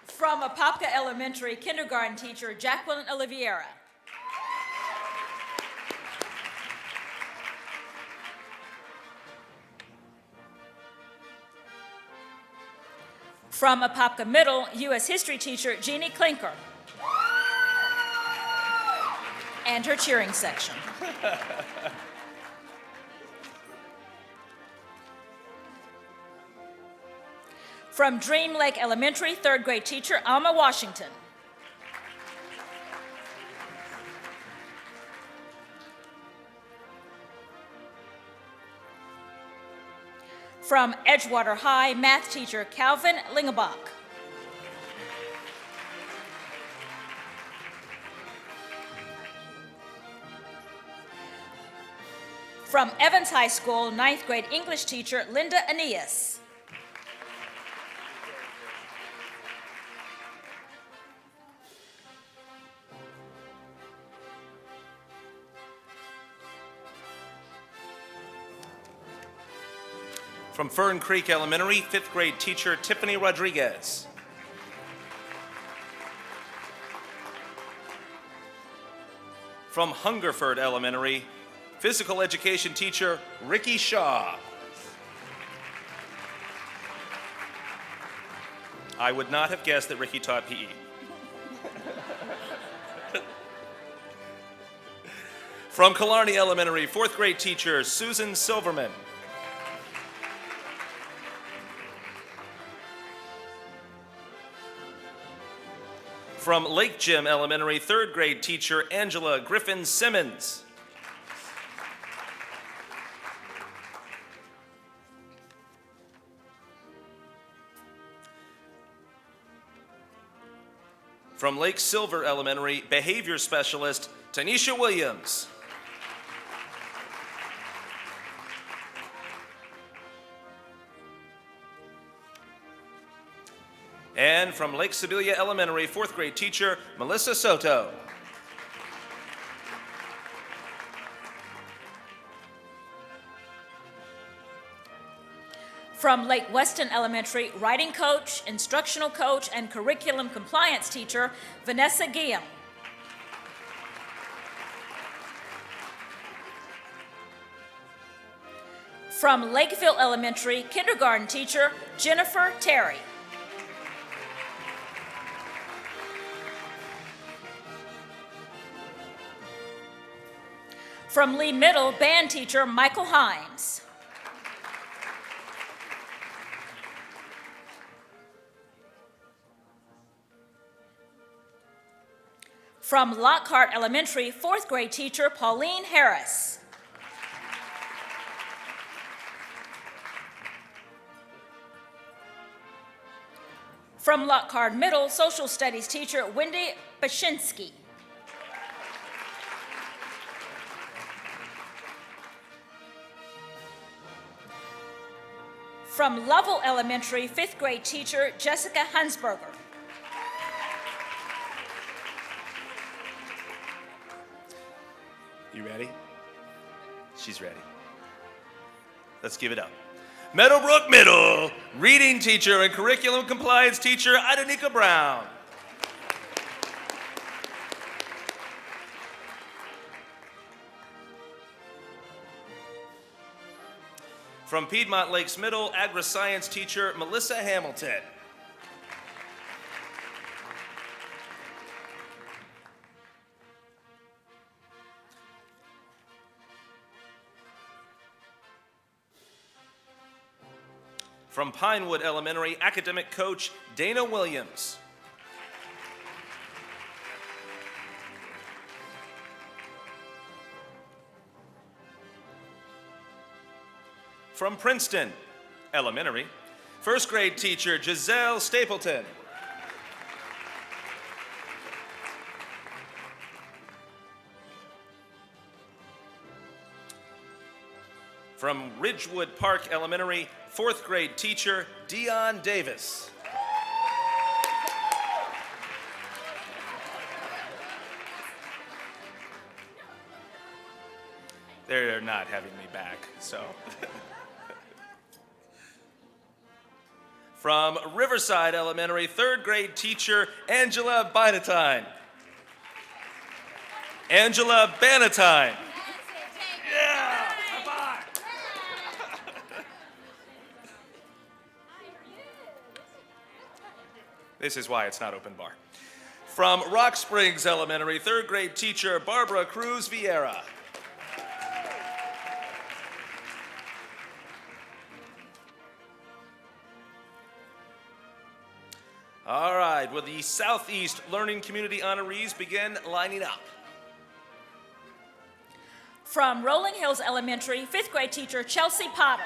Speaker 14: From Apopka Elementary, kindergarten teacher Jacqueline Oliveira. From Apopka Middle, U.S. history teacher Jeannie Klinker. And her cheering section. From Dream Lake Elementary, third grade teacher Alma Washington. From Edgewater High, math teacher Calvin Lingebach. From Evans High School, 9th grade English teacher, Linda Aeneas.
Speaker 15: From Fern Creek Elementary, 5th grade teacher, Tiffany Rodriguez. From Hungerford Elementary, physical education teacher, Ricky Shaw. I would not have guessed that Ricky taught PE. From Killarney Elementary, 4th grade teacher, Susan Silverman. From Lake Gym Elementary, 3rd grade teacher, Angela Griffin Simmons. From Lake Silver Elementary, behavior specialist, Tanisha Williams. And from Lake Sibilia Elementary, 4th grade teacher, Melissa Soto.
Speaker 14: From Lake Weston Elementary, writing coach, instructional coach, and curriculum compliance teacher, Vanessa Guillaume. From Lakeville Elementary, kindergarten teacher, Jennifer Terry. From Lee Middle, band teacher, Michael Himes. From Lockhart Elementary, 4th grade teacher, Pauline Harris. From Lockhart Middle, social studies teacher, Wendi Bashinsky. From Lovell Elementary, 5th grade teacher, Jessica Hunsberger.
Speaker 15: You ready? She's ready. Let's give it up. Meadowbrook Middle, reading teacher and curriculum compliance teacher, Adonika Brown. From Piedmont Lakes Middle, agri-science teacher, Melissa Hamilton. From Pinewood Elementary, academic coach, Dana Williams. From Princeton Elementary, 1st grade teacher, Giselle Stapleton. From Ridgewood Park Elementary, 4th grade teacher, Dion Davis. They're not having me back, so. From Riverside Elementary, 3rd grade teacher, Angela Banatine. Angela Banatine. Yeah! High five! This is why it's not open bar. From Rock Springs Elementary, 3rd grade teacher, Barbara Cruz Vieira. All right, will the Southeast Learning Community honorees begin lining up?
Speaker 14: From Rolling Hills Elementary, 5th grade teacher, Chelsea Potter.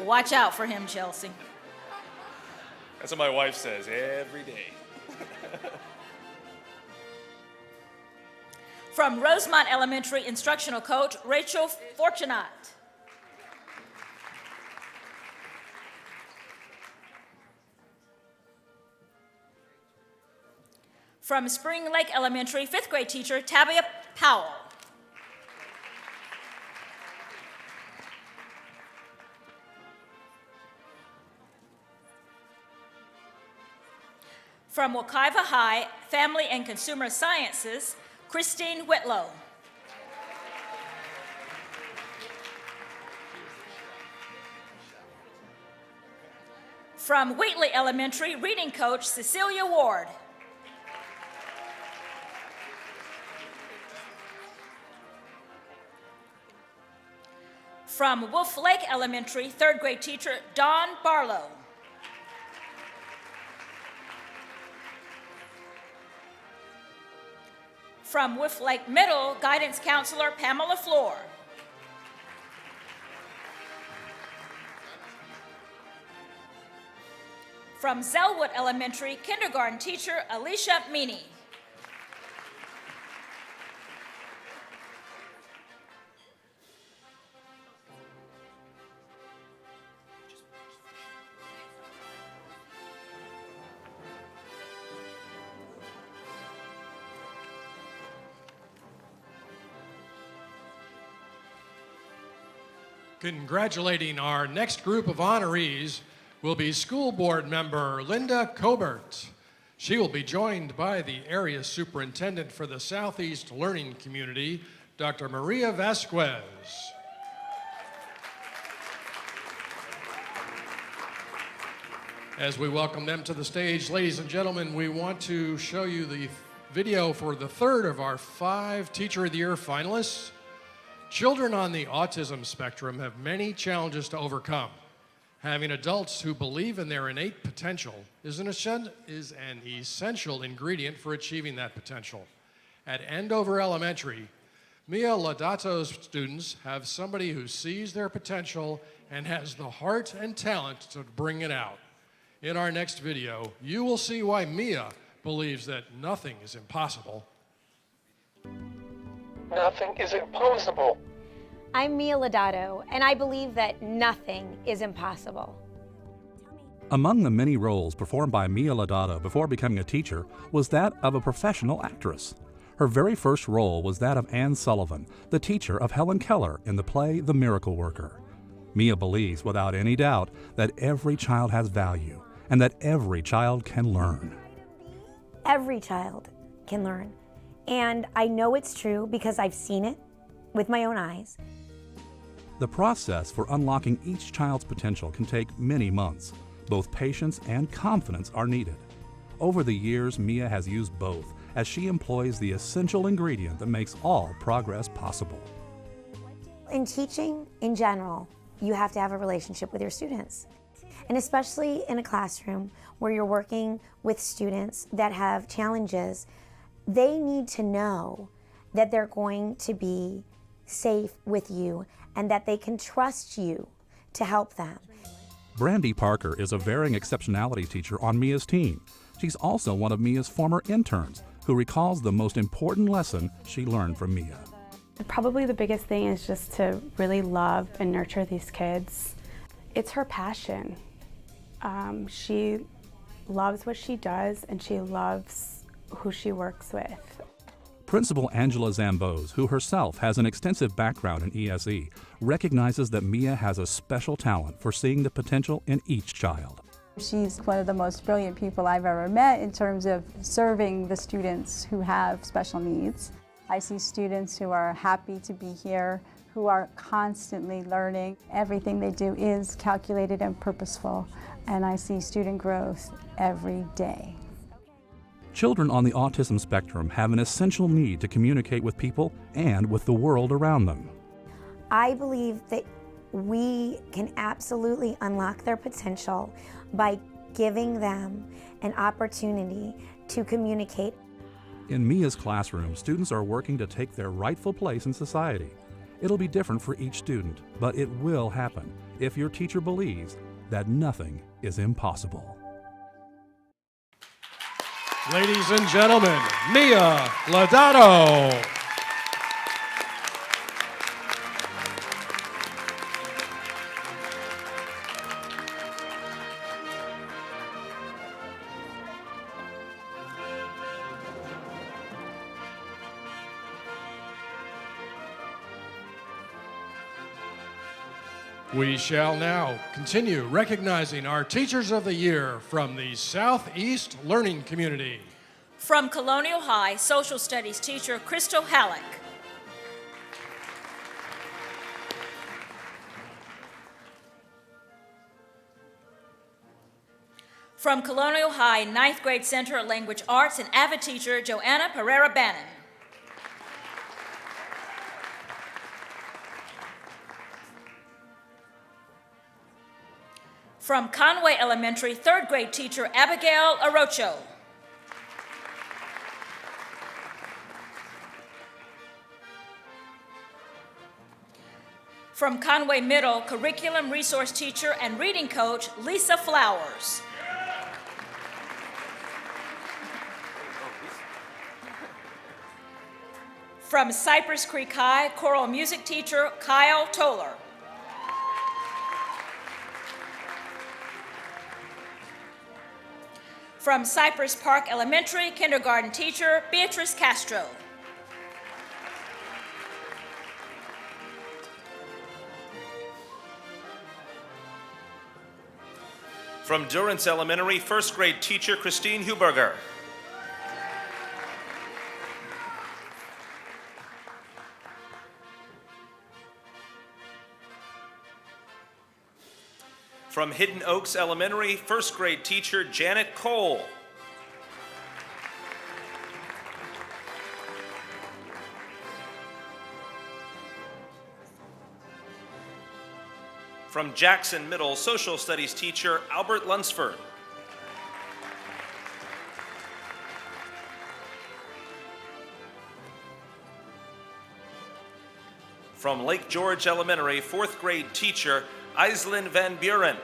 Speaker 14: Watch out for him, Chelsea.
Speaker 15: That's what my wife says every day.
Speaker 14: From Rosemont Elementary instructional coach, Rachel Fortunat. From Spring Lake Elementary, 5th grade teacher, Tabia Powell. From Wekiva High, Family and Consumer Sciences, Christine Whitlow. From Wheatley Elementary, reading coach, Cecilia Ward. From Wolf Lake Elementary, 3rd grade teacher, Dawn Barlow. From Wolf Lake Middle, guidance counselor, Pamela Floor. From Zellwood Elementary, kindergarten teacher, Alicia Meany.
Speaker 16: Congratulating our next group of honorees will be school board member Linda Cobert. She will be joined by the area superintendent for the Southeast Learning Community, Dr. Maria Vasquez. As we welcome them to the stage, ladies and gentlemen, we want to show you the video for the third of our 5 Teacher of the Year finalists. Children on the autism spectrum have many challenges to overcome. Having adults who believe in their innate potential is an essential ingredient for achieving that potential. At Andover Elementary, Mia Laudato's students have somebody who sees their potential and has the heart and talent to bring it out. In our next video, you will see why Mia believes that nothing is impossible.
Speaker 5: Nothing is impossible.
Speaker 6: I'm Mia Laudato, and I believe that nothing is impossible.
Speaker 18: Among the many roles performed by Mia Laudato before becoming a teacher was that of a professional actress. Her very first role was that of Anne Sullivan, the teacher of Helen Keller in the play The Miracle Worker. Mia believes without any doubt that every child has value and that every child can learn.
Speaker 6: Every child can learn. And I know it's true because I've seen it with my own eyes.
Speaker 18: The process for unlocking each child's potential can take many months. Both patience and confidence are needed. Over the years, Mia has used both as she employs the essential ingredient that makes all progress possible.
Speaker 6: In teaching, in general, you have to have a relationship with your students. And especially in a classroom where you're working with students that have challenges, they need to know that they're going to be safe with you and that they can trust you to help them.
Speaker 18: Brandi Parker is a varying exceptionality teacher on Mia's team. She's also one of Mia's former interns who recalls the most important lesson she learned from Mia.
Speaker 17: Probably the biggest thing is just to really love and nurture these kids. It's her passion. She loves what she does and she loves who she works with.
Speaker 18: Principal Angela Zambose, who herself has an extensive background in ESE, recognizes that Mia has a special talent for seeing the potential in each child.
Speaker 7: She's one of the most brilliant people I've ever met in terms of serving the students who have special needs. I see students who are happy to be here, who are constantly learning. Everything they do is calculated and purposeful, and I see student growth every day.
Speaker 18: Children on the autism spectrum have an essential need to communicate with people and with the world around them.
Speaker 6: I believe that we can absolutely unlock their potential by giving them an opportunity to communicate.
Speaker 18: In Mia's classroom, students are working to take their rightful place in society. It'll be different for each student, but it will happen if your teacher believes that nothing is impossible.
Speaker 16: Ladies and gentlemen, Mia Lodato. We shall now continue recognizing our Teachers of the Year from the Southeast Learning Community.
Speaker 14: From Colonial High, Social Studies teacher Crystal Halleck. From Colonial High, 9th grade Center of Language Arts and avid teacher Joanna Pereira Bannon. From Conway Elementary, 3rd grade teacher Abigail Arocho. From Conway Middle, curriculum resource teacher and reading coach Lisa Flowers. From Cypress Creek High, choral music teacher Kyle Toller. From Cypress Park Elementary, kindergarten teacher Beatrice Castro.
Speaker 15: From Durance Elementary, 1st grade teacher Christine Huberger. From Hidden Oaks Elementary, 1st grade teacher Janet Cole. From Jackson Middle, social studies teacher Albert Lunsford. From Lake George Elementary, 4th grade teacher Aislinn Van Buren.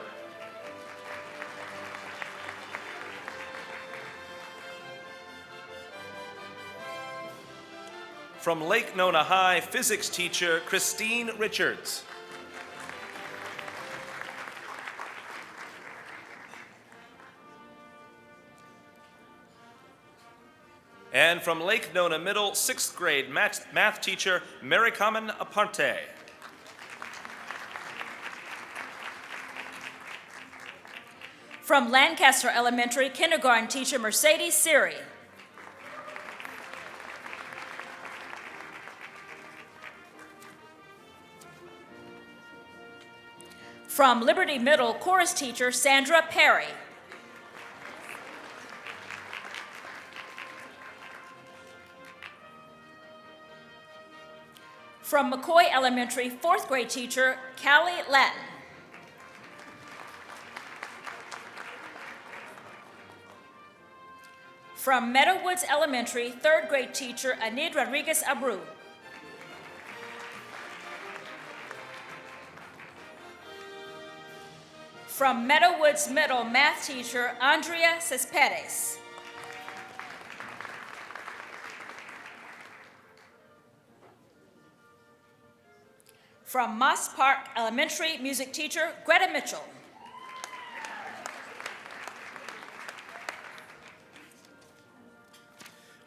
Speaker 15: From Lake Nona High, physics teacher Christine Richards. And from Lake Nona Middle, 6th grade math teacher Marikamen Aparte.
Speaker 14: From Lancaster Elementary, kindergarten teacher Mercedes Siri. From Liberty Middle, chorus teacher Sandra Perry. From McCoy Elementary, 4th grade teacher Callie Latin. From Meadowwoods Elementary, 3rd grade teacher Anid Rodriguez Abreu. From Meadowwoods Middle, math teacher Andrea Cespedes. From Moss Park Elementary, music teacher Greta Mitchell.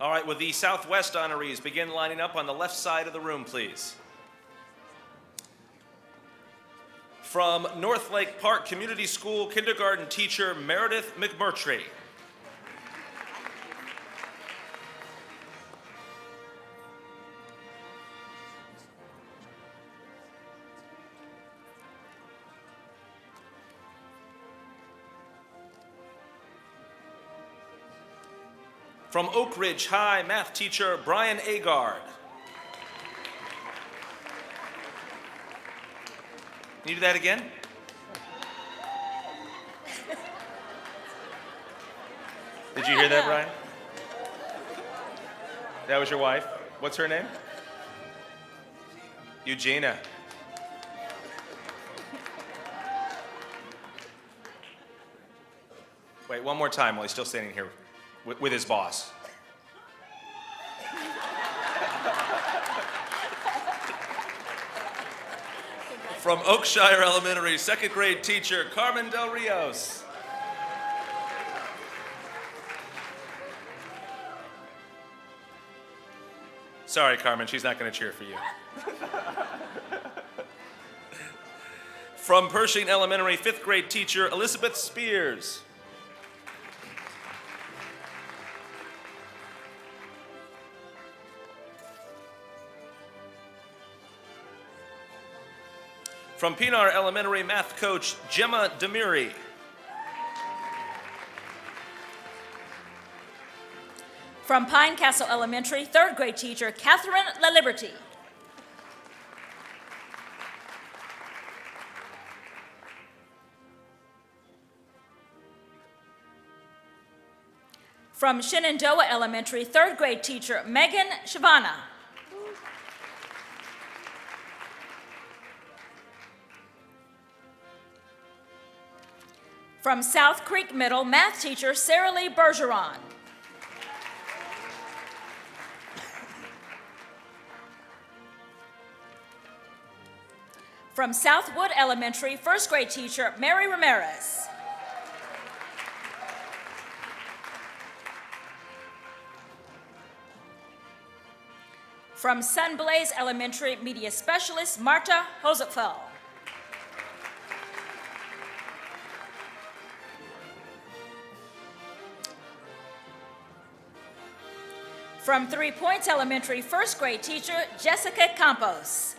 Speaker 15: All right, will the Southwest honorees begin lining up on the left side of the room, please? From North Lake Park Community School, kindergarten teacher Meredith McMurtry. From Oak Ridge High, math teacher Brian Agard. Can you do that again? Did you hear that, Brian? That was your wife? What's her name? Eugenia. Wait, one more time while he's still standing here. with his boss. From Oakshire Elementary, second grade teacher Carmen Del Rios. Sorry, Carmen, she's not going to cheer for you. From Pershing Elementary, fifth grade teacher Elizabeth Spears. From Pinar Elementary math coach Gemma Demiri.
Speaker 14: From Pine Castle Elementary, third grade teacher Catherine LaLiberty. From Shenandoah Elementary, third grade teacher Megan Shavana. From South Creek Middle, math teacher Sarah Lee Bergeron. From Southwood Elementary, first grade teacher Mary Ramirez. From Sunblaze Elementary, media specialist Marta Hosefeld. From 3 Points Elementary, first grade teacher Jessica Campos.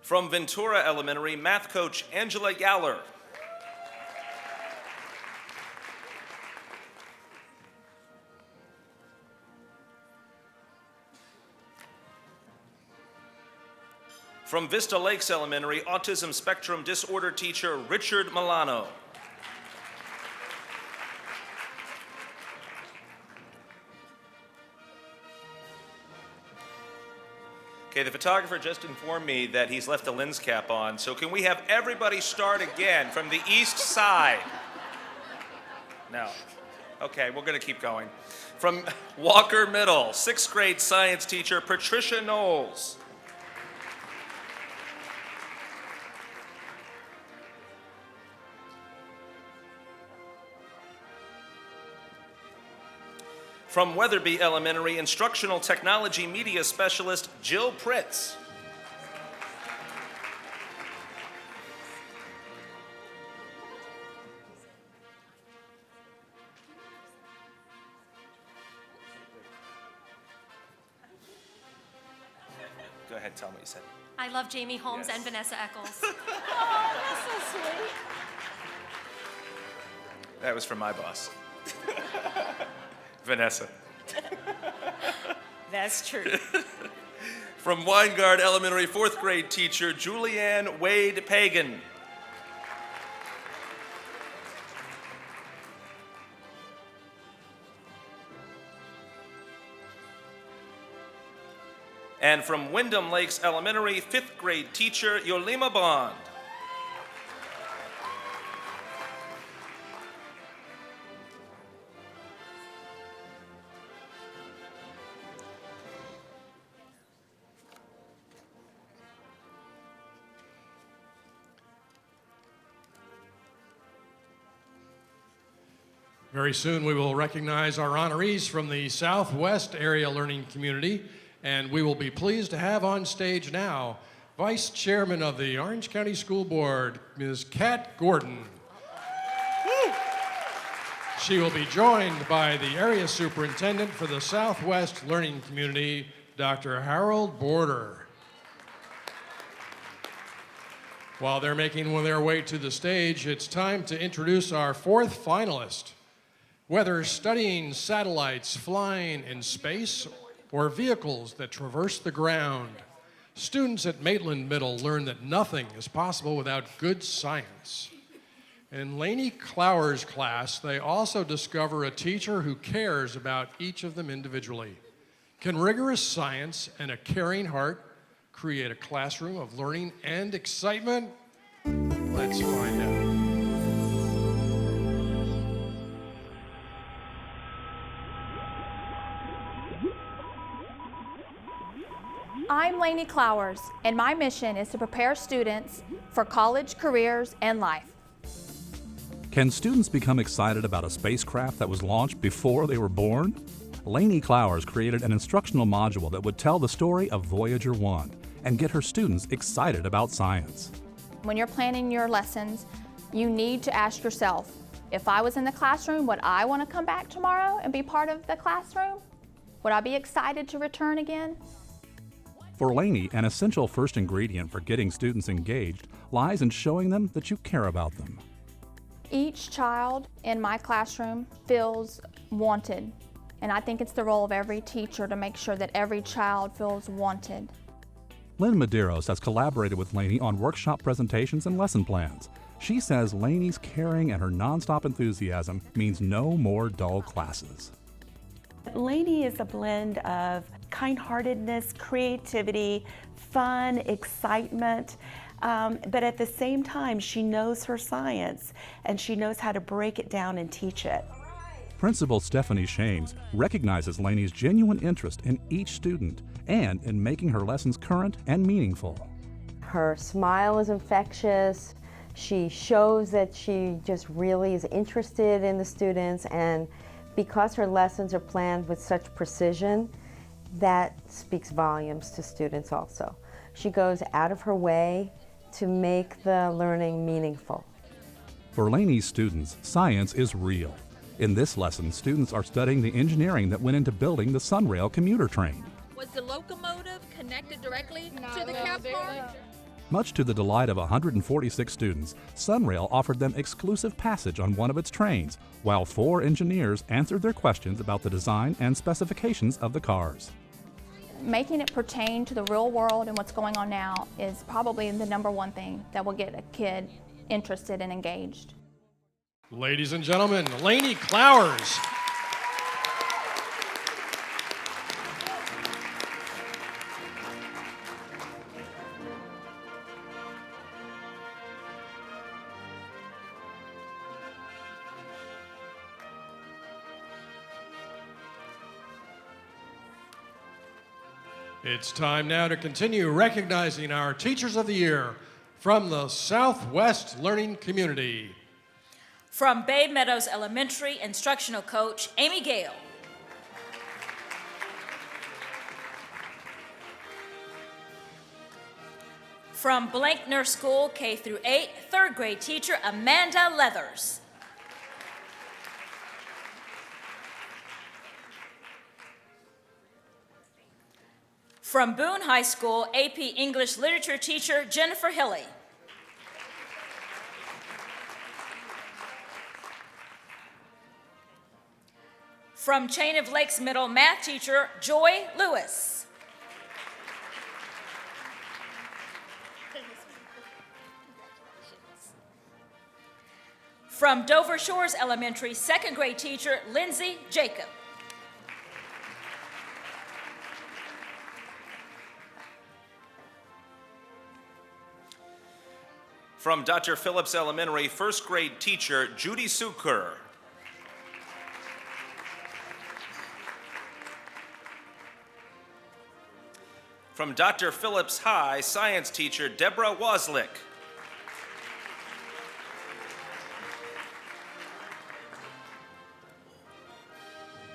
Speaker 15: From Ventura Elementary, math coach Angela Galler. From Vista Lakes Elementary, autism spectrum disorder teacher Richard Milano. Okay, the photographer just informed me that he's left the lens cap on, so can we have everybody start again from the east side? No. Okay, we're gonna keep going. From Walker Middle, sixth grade science teacher Patricia Knowles. From Weatherby Elementary, instructional technology media specialist Jill Pritz. Go ahead, tell me what you said.
Speaker 1: I love Jamie Holmes
Speaker 15: Yes.
Speaker 1: and Vanessa Echols.
Speaker 14: Oh, that's so sweet.
Speaker 15: That was from my boss. Vanessa.
Speaker 14: That's true.
Speaker 15: From Weingard Elementary, fourth grade teacher Julianne Wade Pagan. And from Wyndham Lakes Elementary, fifth grade teacher Yolima Bond.
Speaker 16: Very soon we will recognize our honorees from the Southwest Area Learning Community, and we will be pleased to have on stage now Vice Chairman of the Orange County School Board, Ms. Kat Gordon. She will be joined by the Area Superintendent for the Southwest Learning Community, Dr. Harold Border. While they're making their way to the stage, it's time to introduce our fourth finalist. Whether studying satellites flying in space or vehicles that traverse the ground, students at Maitland Middle learn that nothing is possible without good science. In Laney Clower's class, they also discover a teacher who cares about each of them individually. Can rigorous science and a caring heart create a classroom of learning and excitement? Let's find out.
Speaker 4: I'm Lainey Clowers, and my mission is to prepare students for college, careers, and life.
Speaker 18: Can students become excited about a spacecraft that was launched before they were born? Lainey Clowers created an instructional module that would tell the story of Voyager 1 and get her students excited about science.
Speaker 4: When you're planning your lessons, you need to ask yourself, if I was in the classroom, would I want to come back tomorrow and be part of the classroom? Would I be excited to return again?
Speaker 18: For Lainey, an essential first ingredient for getting students engaged lies in showing them that you care about them.
Speaker 4: Each child in my classroom feels wanted, and I think it's the role of every teacher to make sure that every child feels wanted.
Speaker 18: Lynn Medeiros has collaborated with Lainey on workshop presentations and lesson plans. She says Lainey's caring and her nonstop enthusiasm means no more dull classes.
Speaker 8: Lainey is a blend of kind-heartedness, creativity, fun, excitement, but at the same time, she knows her science and she knows how to break it down and teach it.
Speaker 18: Principal Stephanie Shames recognizes Lainey's genuine interest in each student and in making her lessons current and meaningful.
Speaker 9: Her smile is infectious. She shows that she just really is interested in the students, and because her lessons are planned with such precision, that speaks volumes to students also. She goes out of her way to make the learning meaningful.
Speaker 18: For Lainey's students, science is real. In this lesson, students are studying the engineering that went into building the Sunrail commuter train.
Speaker 24: Was the locomotive connected directly to the cab car?
Speaker 18: Much to the delight of 146 students, Sunrail offered them exclusive passage on one of its trains, while 4 engineers answered their questions about the design and specifications of the cars.
Speaker 4: Making it pertain to the real world and what's going on now is probably the #1 thing that will get a kid interested and engaged.
Speaker 16: Ladies and gentlemen, Lainey Clowers. It's time now to continue recognizing our Teachers of the Year from the Southwest Learning Community.
Speaker 14: From Bay Meadows Elementary, instructional coach Amy Gale. From Blankner School K-8, 3rd grade teacher Amanda Leathers. From Boone High School, AP English Literature teacher Jennifer Hilly. From Chain of Lakes Middle math teacher Joy Lewis. From Dover Shores Elementary, 2nd grade teacher Lindsay Jacob.
Speaker 15: From Dr. Phillips Elementary, 1st grade teacher Judy Suker. From Dr. Phillips High, science teacher Deborah Waslick.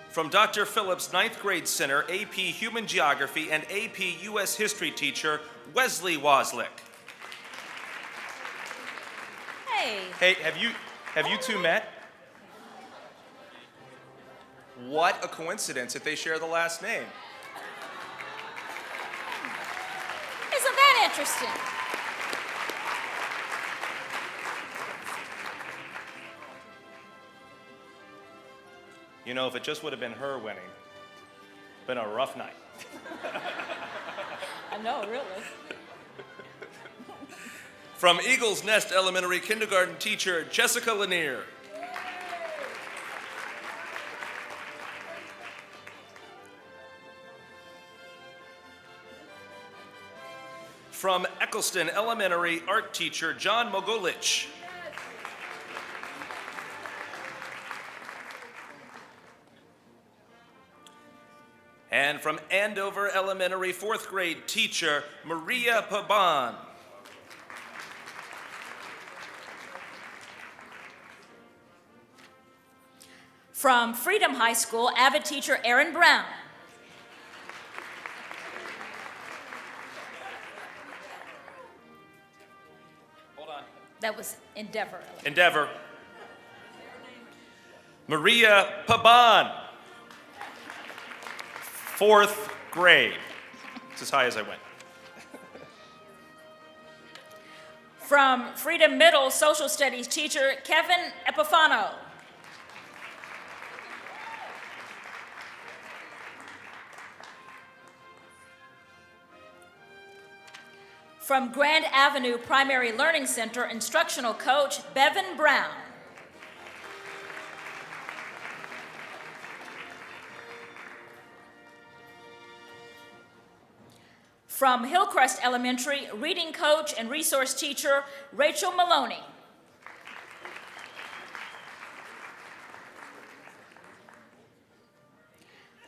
Speaker 15: From Dr. Phillips 9th grade center, AP Human Geography and AP US History teacher Wesley Waslick. Hey, have you two met? What a coincidence that they share the last name.
Speaker 14: Isn't that interesting?
Speaker 15: You know, if it just would have been her winning, been a rough night.
Speaker 14: I know, really.
Speaker 15: From Eagles Nest Elementary kindergarten teacher Jessica Lanier. From Eccleston Elementary art teacher John Mogolich. And from Andover Elementary 4th grade teacher Maria Paban.
Speaker 14: From Freedom High School, avid teacher Aaron Brown.
Speaker 15: Hold on.
Speaker 14: That was Endeavor.
Speaker 15: Endeavor. Maria Paban. 4th grade. It's as high as I went.
Speaker 14: From Freedom Middle Social Studies teacher Kevin Epifano. From Grand Avenue Primary Learning Center instructional coach Bevan Brown. From Hillcrest Elementary, reading coach and resource teacher, Rachel Maloney.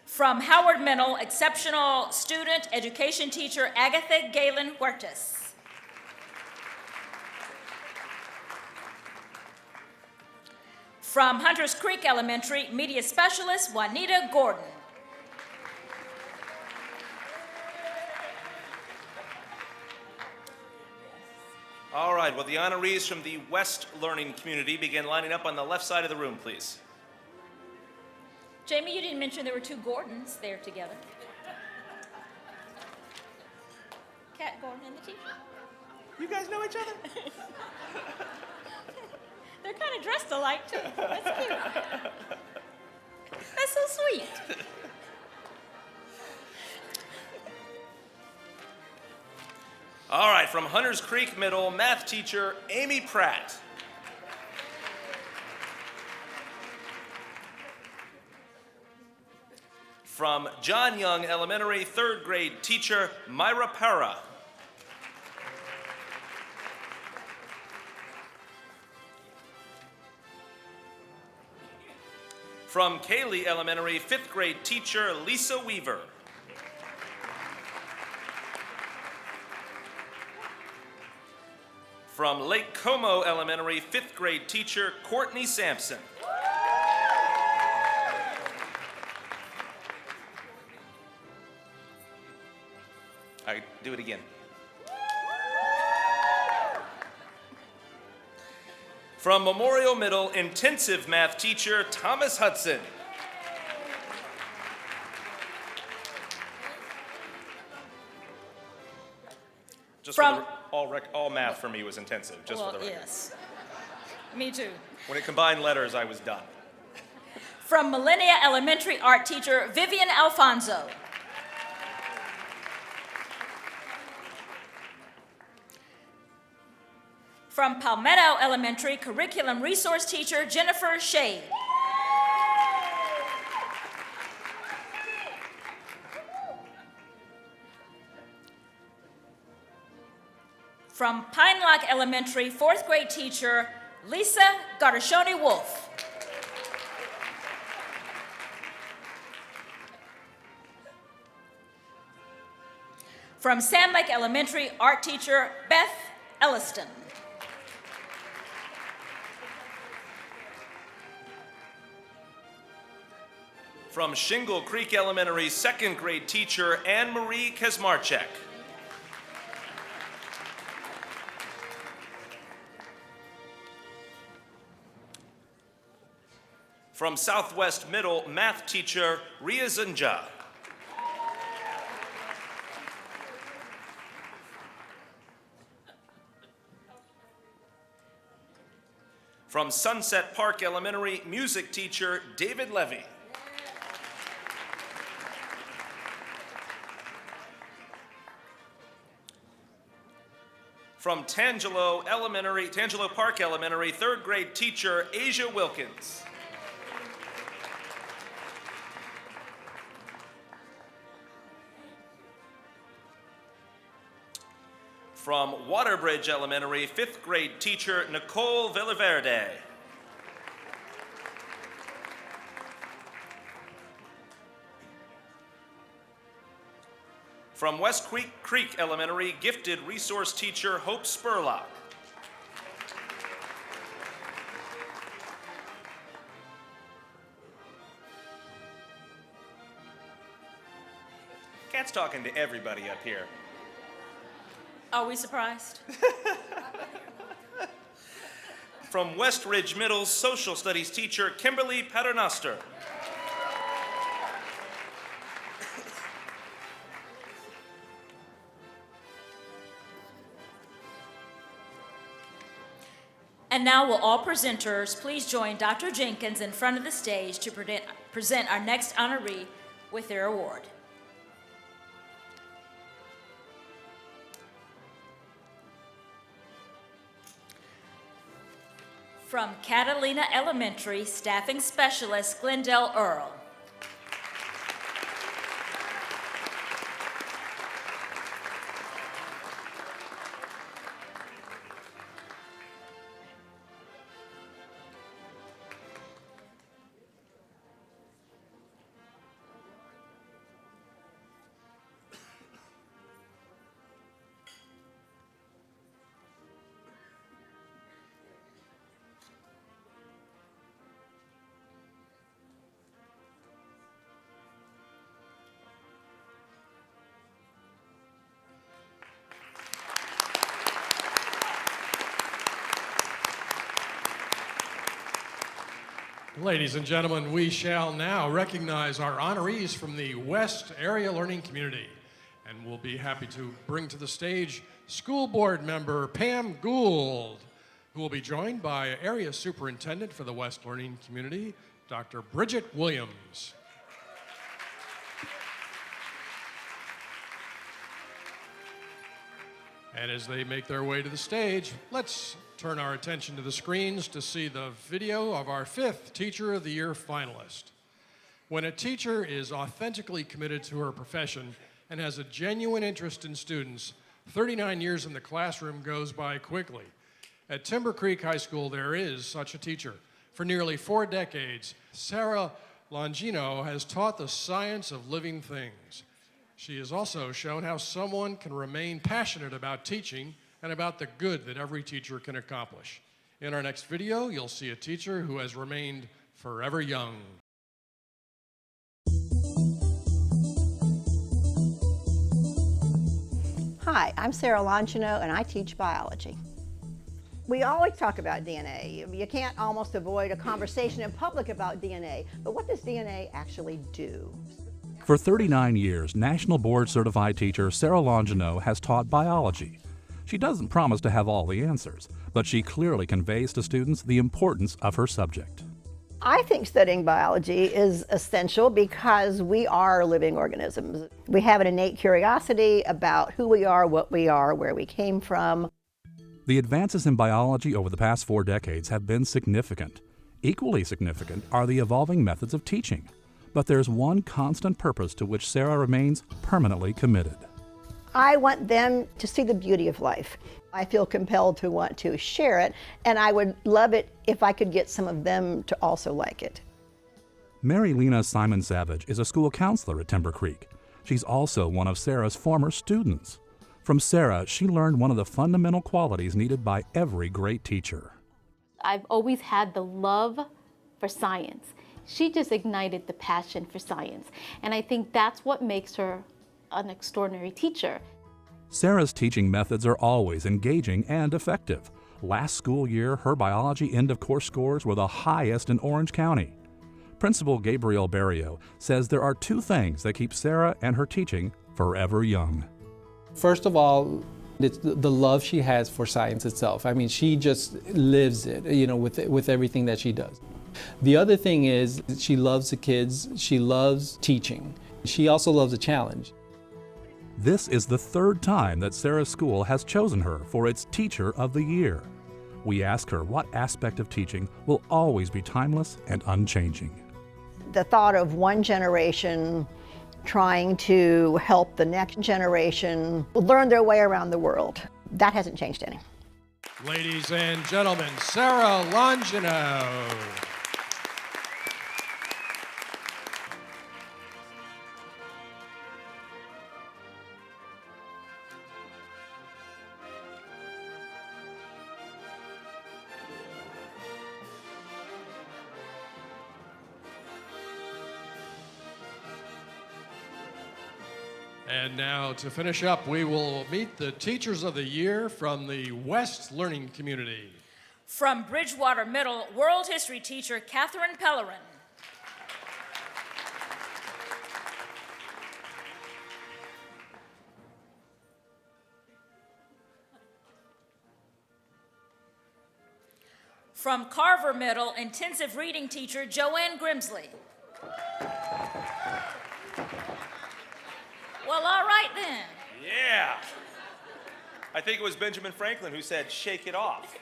Speaker 14: From Howard Middle, exceptional student education teacher, Agatha Galen Huertas. From Hunters Creek Elementary, media specialist, Juanita Gordon.
Speaker 15: All right, will the honorees from the West Learning community begin lining up on the left side of the room, please?
Speaker 14: Jamie, you didn't mention there were two Gordons there together. Kat Gordon and the teacher.
Speaker 15: You guys know each other?
Speaker 14: They're kind of dressed alike, too. That's cute. That's so sweet.
Speaker 15: All right, from Hunters Creek Middle, math teacher Amy Pratt. From John Young Elementary 3rd grade teacher Myra Para. From Kaylee Elementary 5th grade teacher Lisa Weaver. From Lake Como Elementary 5th grade teacher Courtney Sampson. I do it again. From Memorial Middle intensive math teacher Thomas Hudson. Just
Speaker 14: From
Speaker 15: all math for me was intensive, just
Speaker 14: well,
Speaker 15: for the record.
Speaker 14: yes. Me too.
Speaker 15: When it combined letters, I was done.
Speaker 14: From Millennia Elementary art teacher Vivian Alfonso. From Palmetto Elementary curriculum resource teacher Jennifer Shade. From Pine Lock Elementary 4th grade teacher Lisa Gardashoni Wolf. From Sand Lake Elementary art teacher Beth Elliston.
Speaker 15: From Shingle Creek Elementary 2nd grade teacher Anne Marie Kesmarchek. From Southwest Middle math teacher Ria Zunja. From Sunset Park Elementary music teacher David Levy. From Tangelo Park Elementary 3rd grade teacher Asia Wilkins. From Waterbridge Elementary, 5th grade teacher Nicole Villaverde. From West Creek Elementary, gifted resource teacher Hope Spurlock. Cat's talking to everybody up here.
Speaker 14: Are we surprised?
Speaker 15: From West Ridge Middle's social studies teacher Kimberly Paternoster.
Speaker 14: And now will all presenters please join Dr. Jenkins in front of the stage to present our next honoree with their award. From Catalina Elementary, Staffing Specialist Glendale Earl.
Speaker 16: Ladies and gentlemen, we shall now recognize our honorees from the West Area Learning Community. And we'll be happy to bring to the stage School Board Member Pam Gould, who will be joined by Area Superintendent for the West Learning Community, Dr. Bridget Williams. And as they make their way to the stage, let's turn our attention to the screens to see the video of our 5th Teacher of the Year finalist. When a teacher is authentically committed to her profession and has a genuine interest in students, 39 years in the classroom goes by quickly. At Timber Creek High School, there is such a teacher. For nearly 4 decades, Sarah Longino has taught the science of living things. She has also shown how someone can remain passionate about teaching and about the good that every teacher can accomplish. In our next video, you'll see a teacher who has remained forever young.
Speaker 2: Hi, I'm Sarah Longino and I teach biology. We always talk about DNA. You can't almost avoid a conversation in public about DNA, but what does DNA actually do?
Speaker 18: For 39 years, National Board Certified teacher Sarah Longino has taught biology. She doesn't promise to have all the answers, but she clearly conveys to students the importance of her subject.
Speaker 2: I think studying biology is essential because we are living organisms. We have an innate curiosity about who we are, what we are, where we came from.
Speaker 18: The advances in biology over the past 4 decades have been significant. Equally significant are the evolving methods of teaching. But there's one constant purpose to which Sarah remains permanently committed.
Speaker 2: I want them to see the beauty of life. I feel compelled to want to share it, and I would love it if I could get some of them to also like it.
Speaker 18: Mary Lena Simon Savage is a school counselor at Timber Creek. She's also one of Sarah's former students. From Sarah, she learned one of the fundamental qualities needed by every great teacher.
Speaker 3: I've always had the love for science. She just ignited the passion for science, and I think that's what makes her an extraordinary teacher.
Speaker 18: Sarah's teaching methods are always engaging and effective. Last school year, her biology end-of-course scores were the highest in Orange County. Principal Gabriel Barrio says there are 2 things that keep Sarah and her teaching forever young.
Speaker 10: First of all, it's the love she has for science itself. I mean, she just lives it, with everything that she does. The other thing is she loves the kids, she loves teaching. She also loves a challenge.
Speaker 18: This is the 3rd time that Sarah's school has chosen her for its Teacher of the Year. We ask her what aspect of teaching will always be timeless and unchanging.
Speaker 2: The thought of one generation trying to help the next generation learn their way around the world. that hasn't changed any.
Speaker 16: Ladies and gentlemen, Sarah Longino. And now, to finish up, we will meet the Teachers of the Year from the West Learning Community.
Speaker 14: From Bridgewater Middle, World History teacher Catherine Pellerin. From Carver Middle, intensive reading teacher Joanne Grimsley. Well, all right then.
Speaker 15: Yeah. I think it was Benjamin Franklin who said, "Shake it off."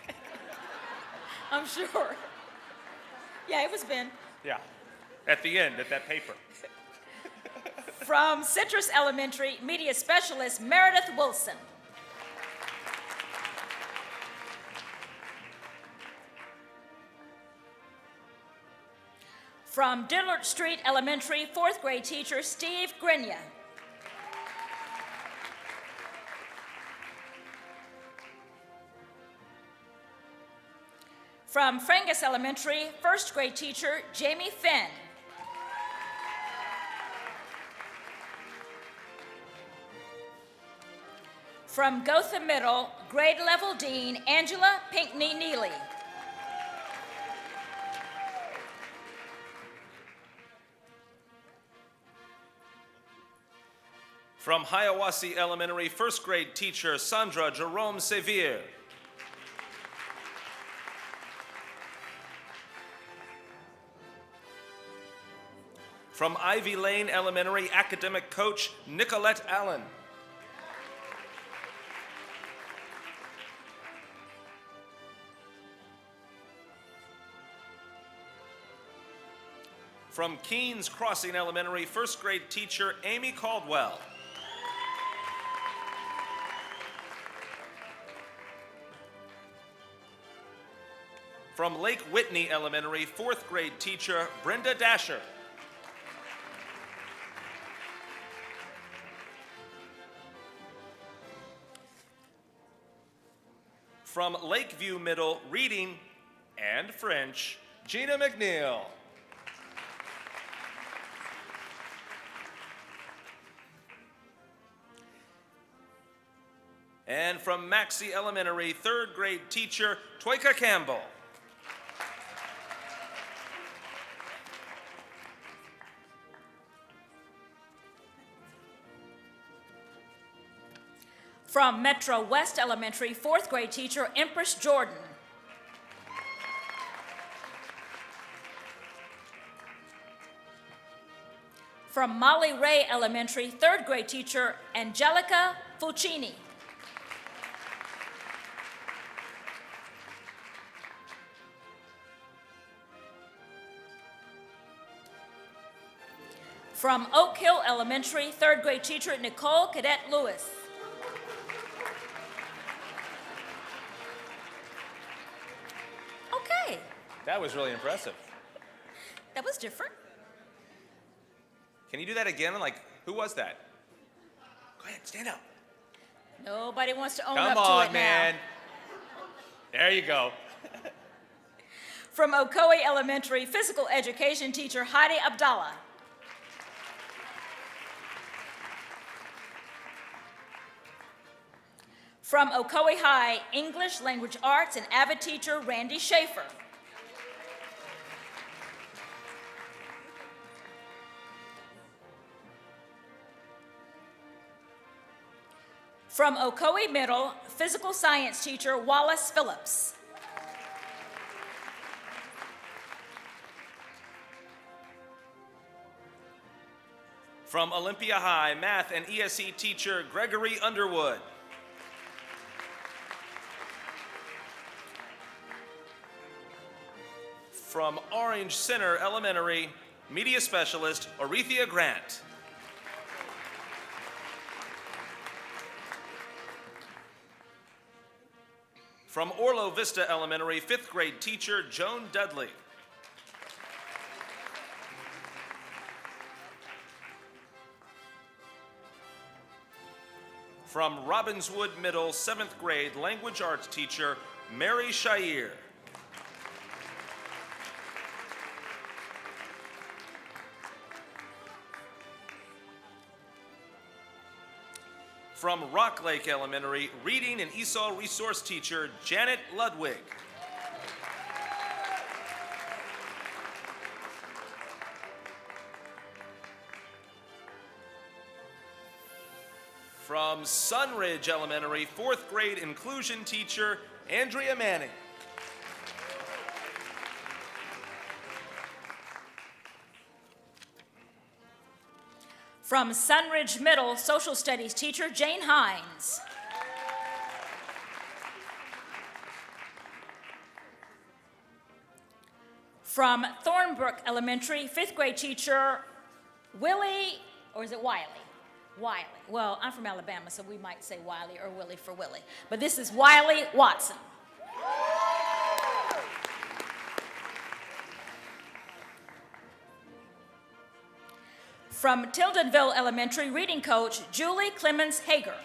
Speaker 14: I'm sure. Yeah, it was Ben.
Speaker 15: Yeah. At the end, at that paper.
Speaker 14: From Citrus Elementary, media specialist Meredith Wilson. From Dillard Street Elementary, fourth grade teacher Steve Grenia. From Frangus Elementary, first grade teacher Jamie Finn. From Gotham Middle, grade level dean Angela Pinkney Neely.
Speaker 15: From Hiawassee Elementary, first grade teacher Sandra Jerome Sevier. From Ivy Lane Elementary, academic coach Nicolette Allen. From Keens Crossing Elementary, first grade teacher Amy Caldwell. From Lake Whitney Elementary, fourth grade teacher Brenda Dasher. From Lakeview Middle, reading and French, Gina McNeil. And from Maxey Elementary, third grade teacher Toyka Campbell.
Speaker 14: From Metro West Elementary, fourth grade teacher Empress Jordan. From Molly Ray Elementary, third grade teacher Angelica Fucini. From Oak Hill Elementary, third grade teacher Nicole Cadet Lewis. Okay,
Speaker 15: That was really impressive.
Speaker 14: that was different.
Speaker 15: Can you do that again? Like, who was that? Go ahead, stand up.
Speaker 14: Nobody wants to own
Speaker 15: Come
Speaker 14: up to
Speaker 15: on,
Speaker 14: it
Speaker 15: man.
Speaker 14: now.
Speaker 15: There you go.
Speaker 14: From Ocoee Elementary, physical education teacher Heidi Abdallah. From Ocoee High, English, Language Arts, and avid teacher Randy Schaefer. From Ocoee Middle, physical science teacher Wallace Phillips.
Speaker 15: From Olympia High, math and ESE teacher Gregory Underwood. From Orange Center Elementary, media specialist Orethia Grant. From Orlo Vista Elementary, 5th grade teacher Joan Dudley. From Robbinswood Middle, 7th grade language arts teacher Mary Shair. From Rock Lake Elementary, reading and ESOL resource teacher Janet Ludwig. From Sunridge Elementary, 4th grade inclusion teacher Andrea Manning.
Speaker 14: From Sunridge Middle, social studies teacher Jane Hines. From Thornbrook Elementary, 5th grade teacher Willie, or is it Wiley? Wiley. Well, I'm from Alabama, so we might say Wiley or Willie for Willie. But this is Wiley Watson. From Tildenville Elementary, reading coach Julie Clemens Hager.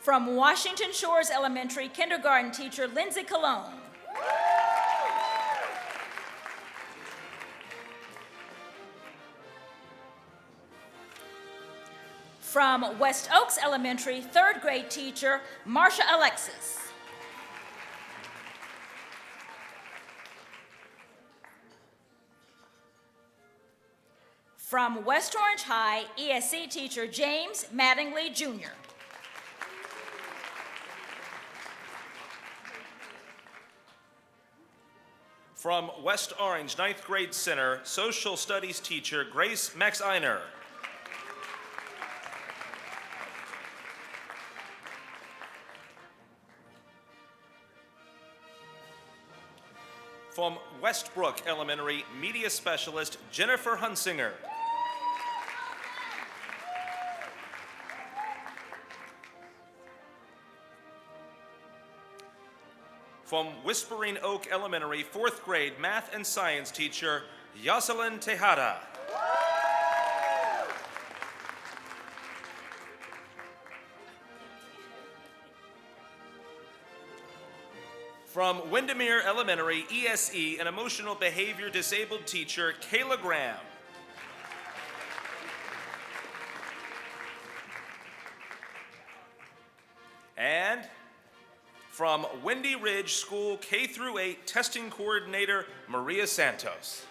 Speaker 14: From Washington Shores Elementary, kindergarten teacher Lindsay Cologne. From West Oaks Elementary, 3rd grade teacher Marsha Alexis. From West Orange High, ESC teacher James Mattingly Jr.
Speaker 15: From West Orange 9th grade center, social studies teacher Grace Maxiner. From Westbrook Elementary, media specialist Jennifer Hunsinger. From Whispering Oak Elementary, 4th grade math and science teacher Yoselin Tejada. From Windermere Elementary, ESE and emotional behavior disabled teacher Kayla Graham. And from Windy Ridge School K-8 testing coordinator Maria Santos.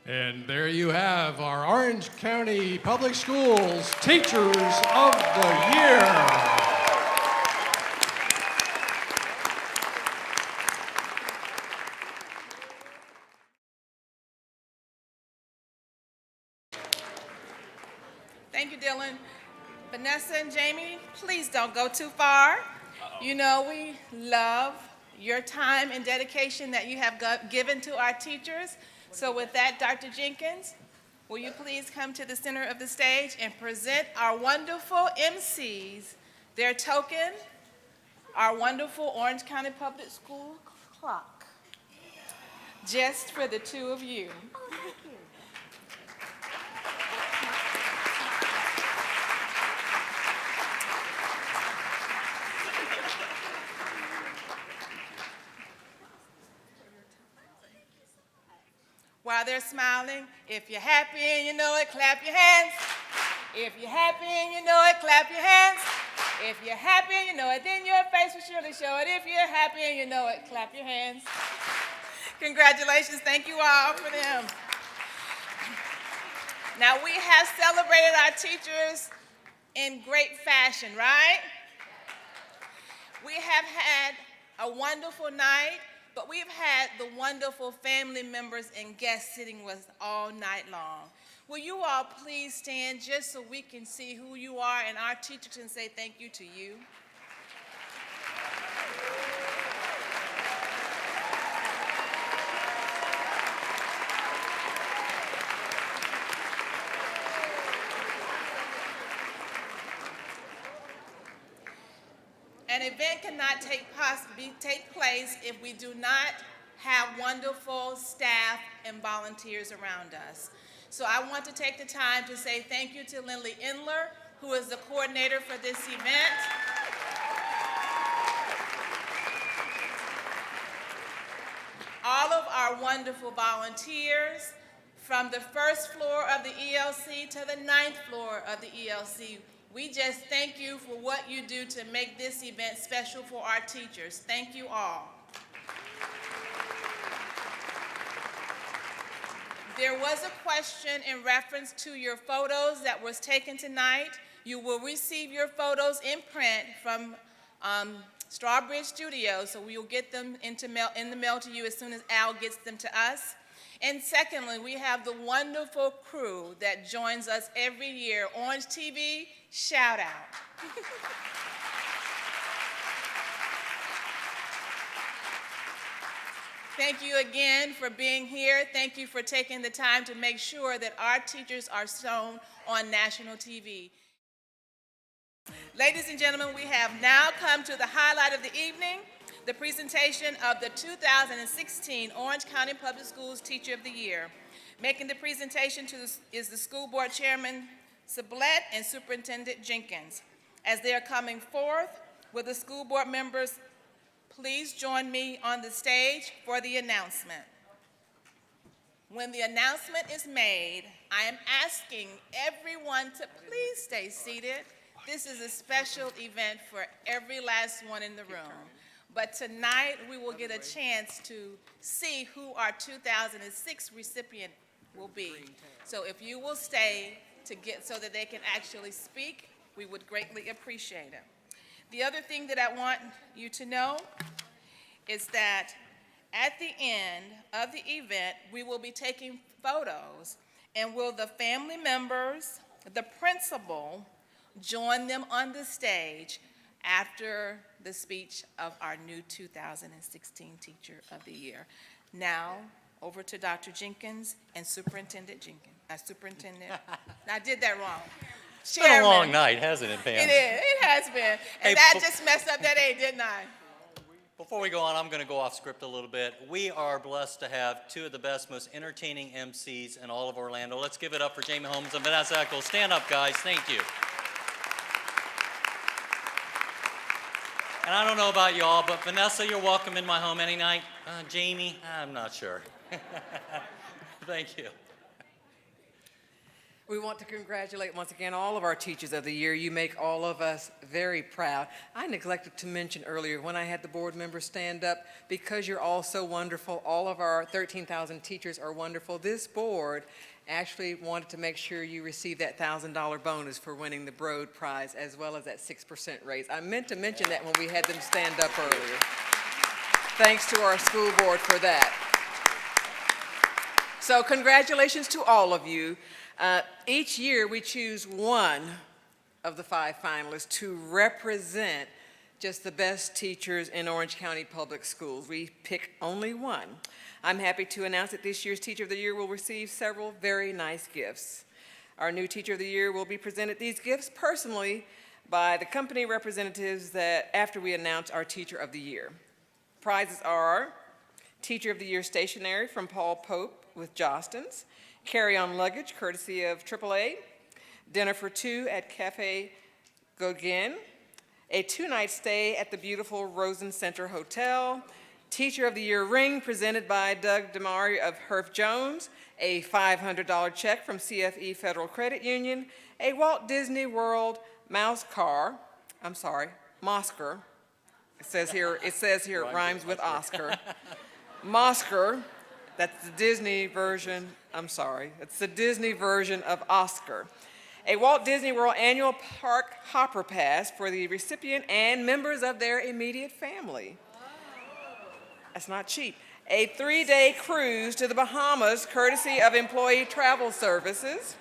Speaker 16: And there you have our Orange County Public Schools Teachers of the Year.
Speaker 11: Thank you, Dylan. Vanessa and Jamie, please don't go too far. You know we love your time and dedication that you have given to our teachers. So with that, Dr. Jenkins, will you please come to the center of the stage and present our wonderful MCs, their token, our wonderful Orange County Public School clock, just for the two of you.
Speaker 2: Oh, thank you.
Speaker 11: While they're smiling, if you're happy and you know it, clap your hands. If you're happy and you know it, clap your hands. If you're happy and you know it, then your face will surely show it. If you're happy and you know it, clap your hands. Congratulations, thank you all for them. Now we have celebrated our teachers in great fashion, right? We have had a wonderful night but we've had the wonderful family members and guests sitting with us all night long. Will you all please stand just so we can see who you are and our teachers can say thank you to you? An event cannot take place if we do not have wonderful staff and volunteers around us. So I want to take the time to say thank you to Lindley Endler, who is the coordinator for this event. All of our wonderful volunteers, from the first floor of the ELC to the 9th floor of the ELC. We just thank you for what you do to make this event special for our teachers. Thank you all. There was a question in reference to your photos that was taken tonight. You will receive your photos in print from Strawbridge Studios, so we will get them in the mail to you as soon as Al gets them to us. And secondly, we have the wonderful crew that joins us every year. Orange TV, shout out. Thank you again for being here. Thank you for taking the time to make sure that our teachers are shown on national TV. Ladies and gentlemen, we have now come to the highlight of the evening, the presentation of the 2016 Orange County Public Schools Teacher of the Year. Making the presentation is the School Board Chairman Sublette and Superintendent Jenkins. As they are coming forth, will the school board members please join me on the stage for the announcement. When the announcement is made, I am asking everyone to please stay seated. This is a special event for every last one in the room. But tonight, we will get a chance to see who our 2006 recipient will be. So if you will stay so that they can actually speak, we would greatly appreciate it. The other thing that I want you to know is that at the end of the event, we will be taking photos, and will the family members, the principal, join them on the stage after the speech of our new 2016 Teacher of the Year. Now, over to Dr. Jenkins and Superintendent Jenkins. Superintendent, I did that wrong.
Speaker 12: It's been a long night, hasn't it, Pam?
Speaker 11: It is, it has been. And that just messed up that A, didn't I?
Speaker 12: Before we go on, I'm going to go off script a little bit. We are blessed to have two of the best, most entertaining MCs in all of Orlando. Let's give it up for Jamie Holmes and Vanessa Echols. Stand up, guys. Thank you. And I don't know about y'all, but Vanessa, you're welcome in my home any night. Jamie, I'm not sure. Thank you.
Speaker 13: We want to congratulate once again all of our Teachers of the Year. You make all of us very proud. I neglected to mention earlier when I had the board members stand up, because you're all so wonderful, all of our 13,000 teachers are wonderful. This board actually wanted to make sure you receive that $1,000 bonus for winning the Broad Prize, as well as that 6% raise. I meant to mention that when we had them stand up earlier. Thanks to our school board for that. So congratulations to all of you. Each year we choose one of the 5 finalists to represent just the best teachers in Orange County Public Schools. We pick only one. I'm happy to announce that this year's Teacher of the Year will receive several very nice gifts. Our new Teacher of the Year will be presented these gifts personally by the company representatives that after we announce our Teacher of the Year. Prizes are Teacher of the Year stationery from Paul Pope with Jostens, carry-on luggage courtesy of AAA, dinner for 2 at Cafe Gauguin, a 2-night stay at the beautiful Rosen Center Hotel, Teacher of the Year ring presented by Doug DeMari of Herff Jones, a $500 check from CFE Federal Credit Union, a Walt Disney World Mosker. It says here it rhymes with Oscar. Mosker. That's the Disney version, it's the Disney version of Oscar. A Walt Disney World Annual Park Hopper Pass for the recipient and members of their immediate family. that's not cheap, a 3-day cruise to the Bahamas courtesy of Employee Travel Services,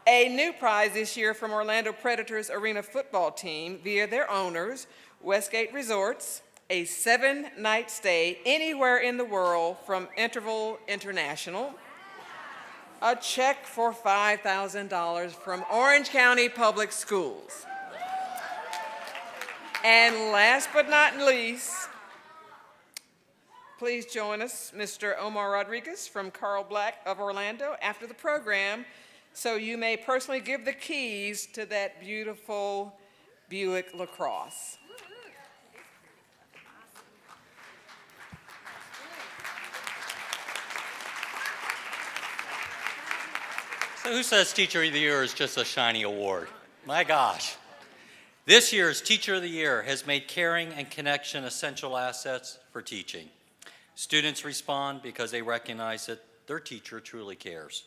Speaker 13: a new prize this year from Orlando Predators Arena football team via their owners, Westgate Resorts, a 7-night stay anywhere in the world from Interval International, a check for $5,000 from Orange County Public Schools. And last but not least, please join us, Mr. Omar Rodriguez from Carl Black of Orlando after the program, so you may personally give the keys to that beautiful Buick LaCrosse.
Speaker 12: So who says Teacher of the Year is just a shiny award? My gosh. This year's Teacher of the Year has made caring and connection essential assets for teaching. Students respond because they recognize that their teacher truly cares.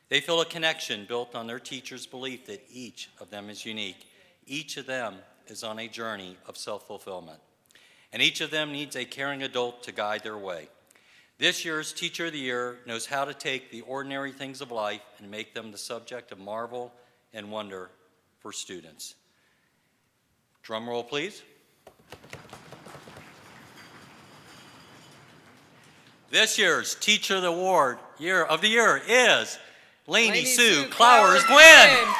Speaker 12: They feel a connection built on their teacher's belief that each of them is unique. Each of them is on a journey of self-fulfillment. And each of them needs a caring adult to guide their way. This year's Teacher of the Year knows how to take the ordinary things of life and make them the subject of marvel and wonder for students. Drum roll, please. This year's Teacher of the Year is Lainey Sue Clowers Gwynn.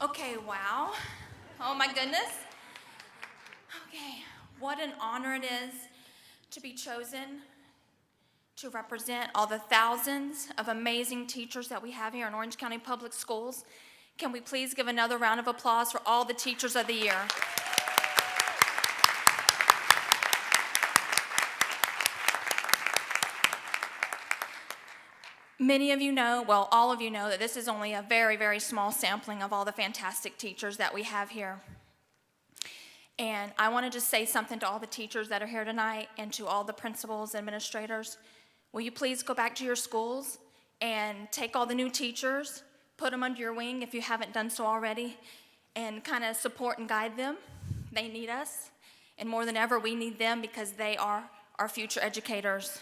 Speaker 4: Okay, wow. Oh my goodness. Okay, what an honor it is to be chosen to represent all the thousands of amazing teachers that we have here in Orange County Public Schools. Can we please give another round of applause for all the Teachers of the Year? Many of you know, well, all of you know that this is only a very, very small sampling of all the fantastic teachers that we have here. And I want to just say something to all the teachers that are here tonight and to all the principals, administrators. Will you please go back to your schools and take all the new teachers, put them under your wing if you haven't done so already, and kind of support and guide them. They need us. And more than ever, we need them because they are our future educators.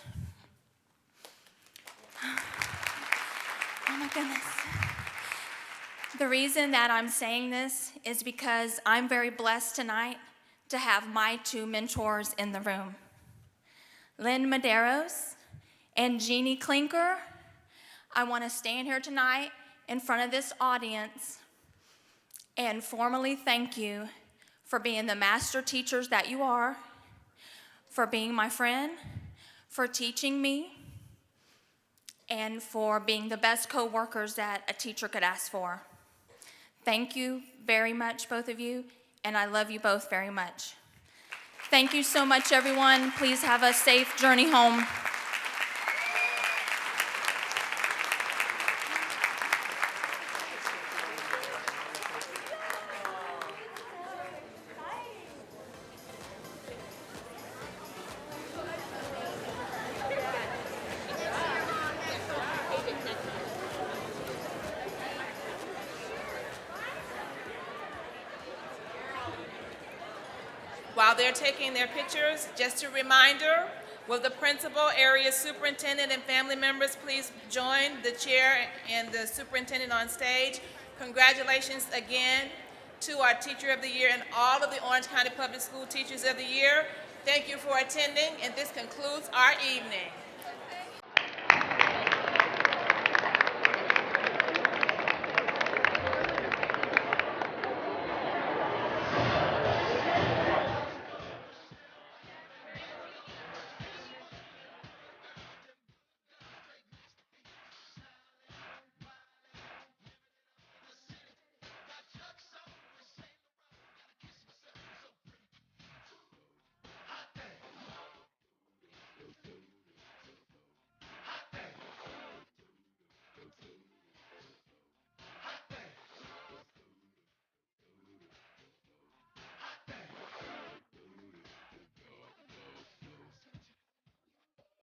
Speaker 4: Oh my goodness. The reason that I'm saying this is because I'm very blessed tonight to have my two mentors in the room. Lynn Medeiros and Jeannie Klinker. I want to stand here tonight in front of this audience and formally thank you for being the master teachers that you are, for being my friend, for teaching me, and for being the best co-workers that a teacher could ask for. Thank you very much, both of you, and I love you both very much. Thank you so much, everyone. Please have a safe journey home.
Speaker 11: While they're taking their pictures, just a reminder, will the principal, area superintendent, and family members please join the chair and the superintendent on stage. Congratulations again to our Teacher of the Year and all of the Orange County Public School Teachers of the Year. Thank you for attending, and this concludes our evening.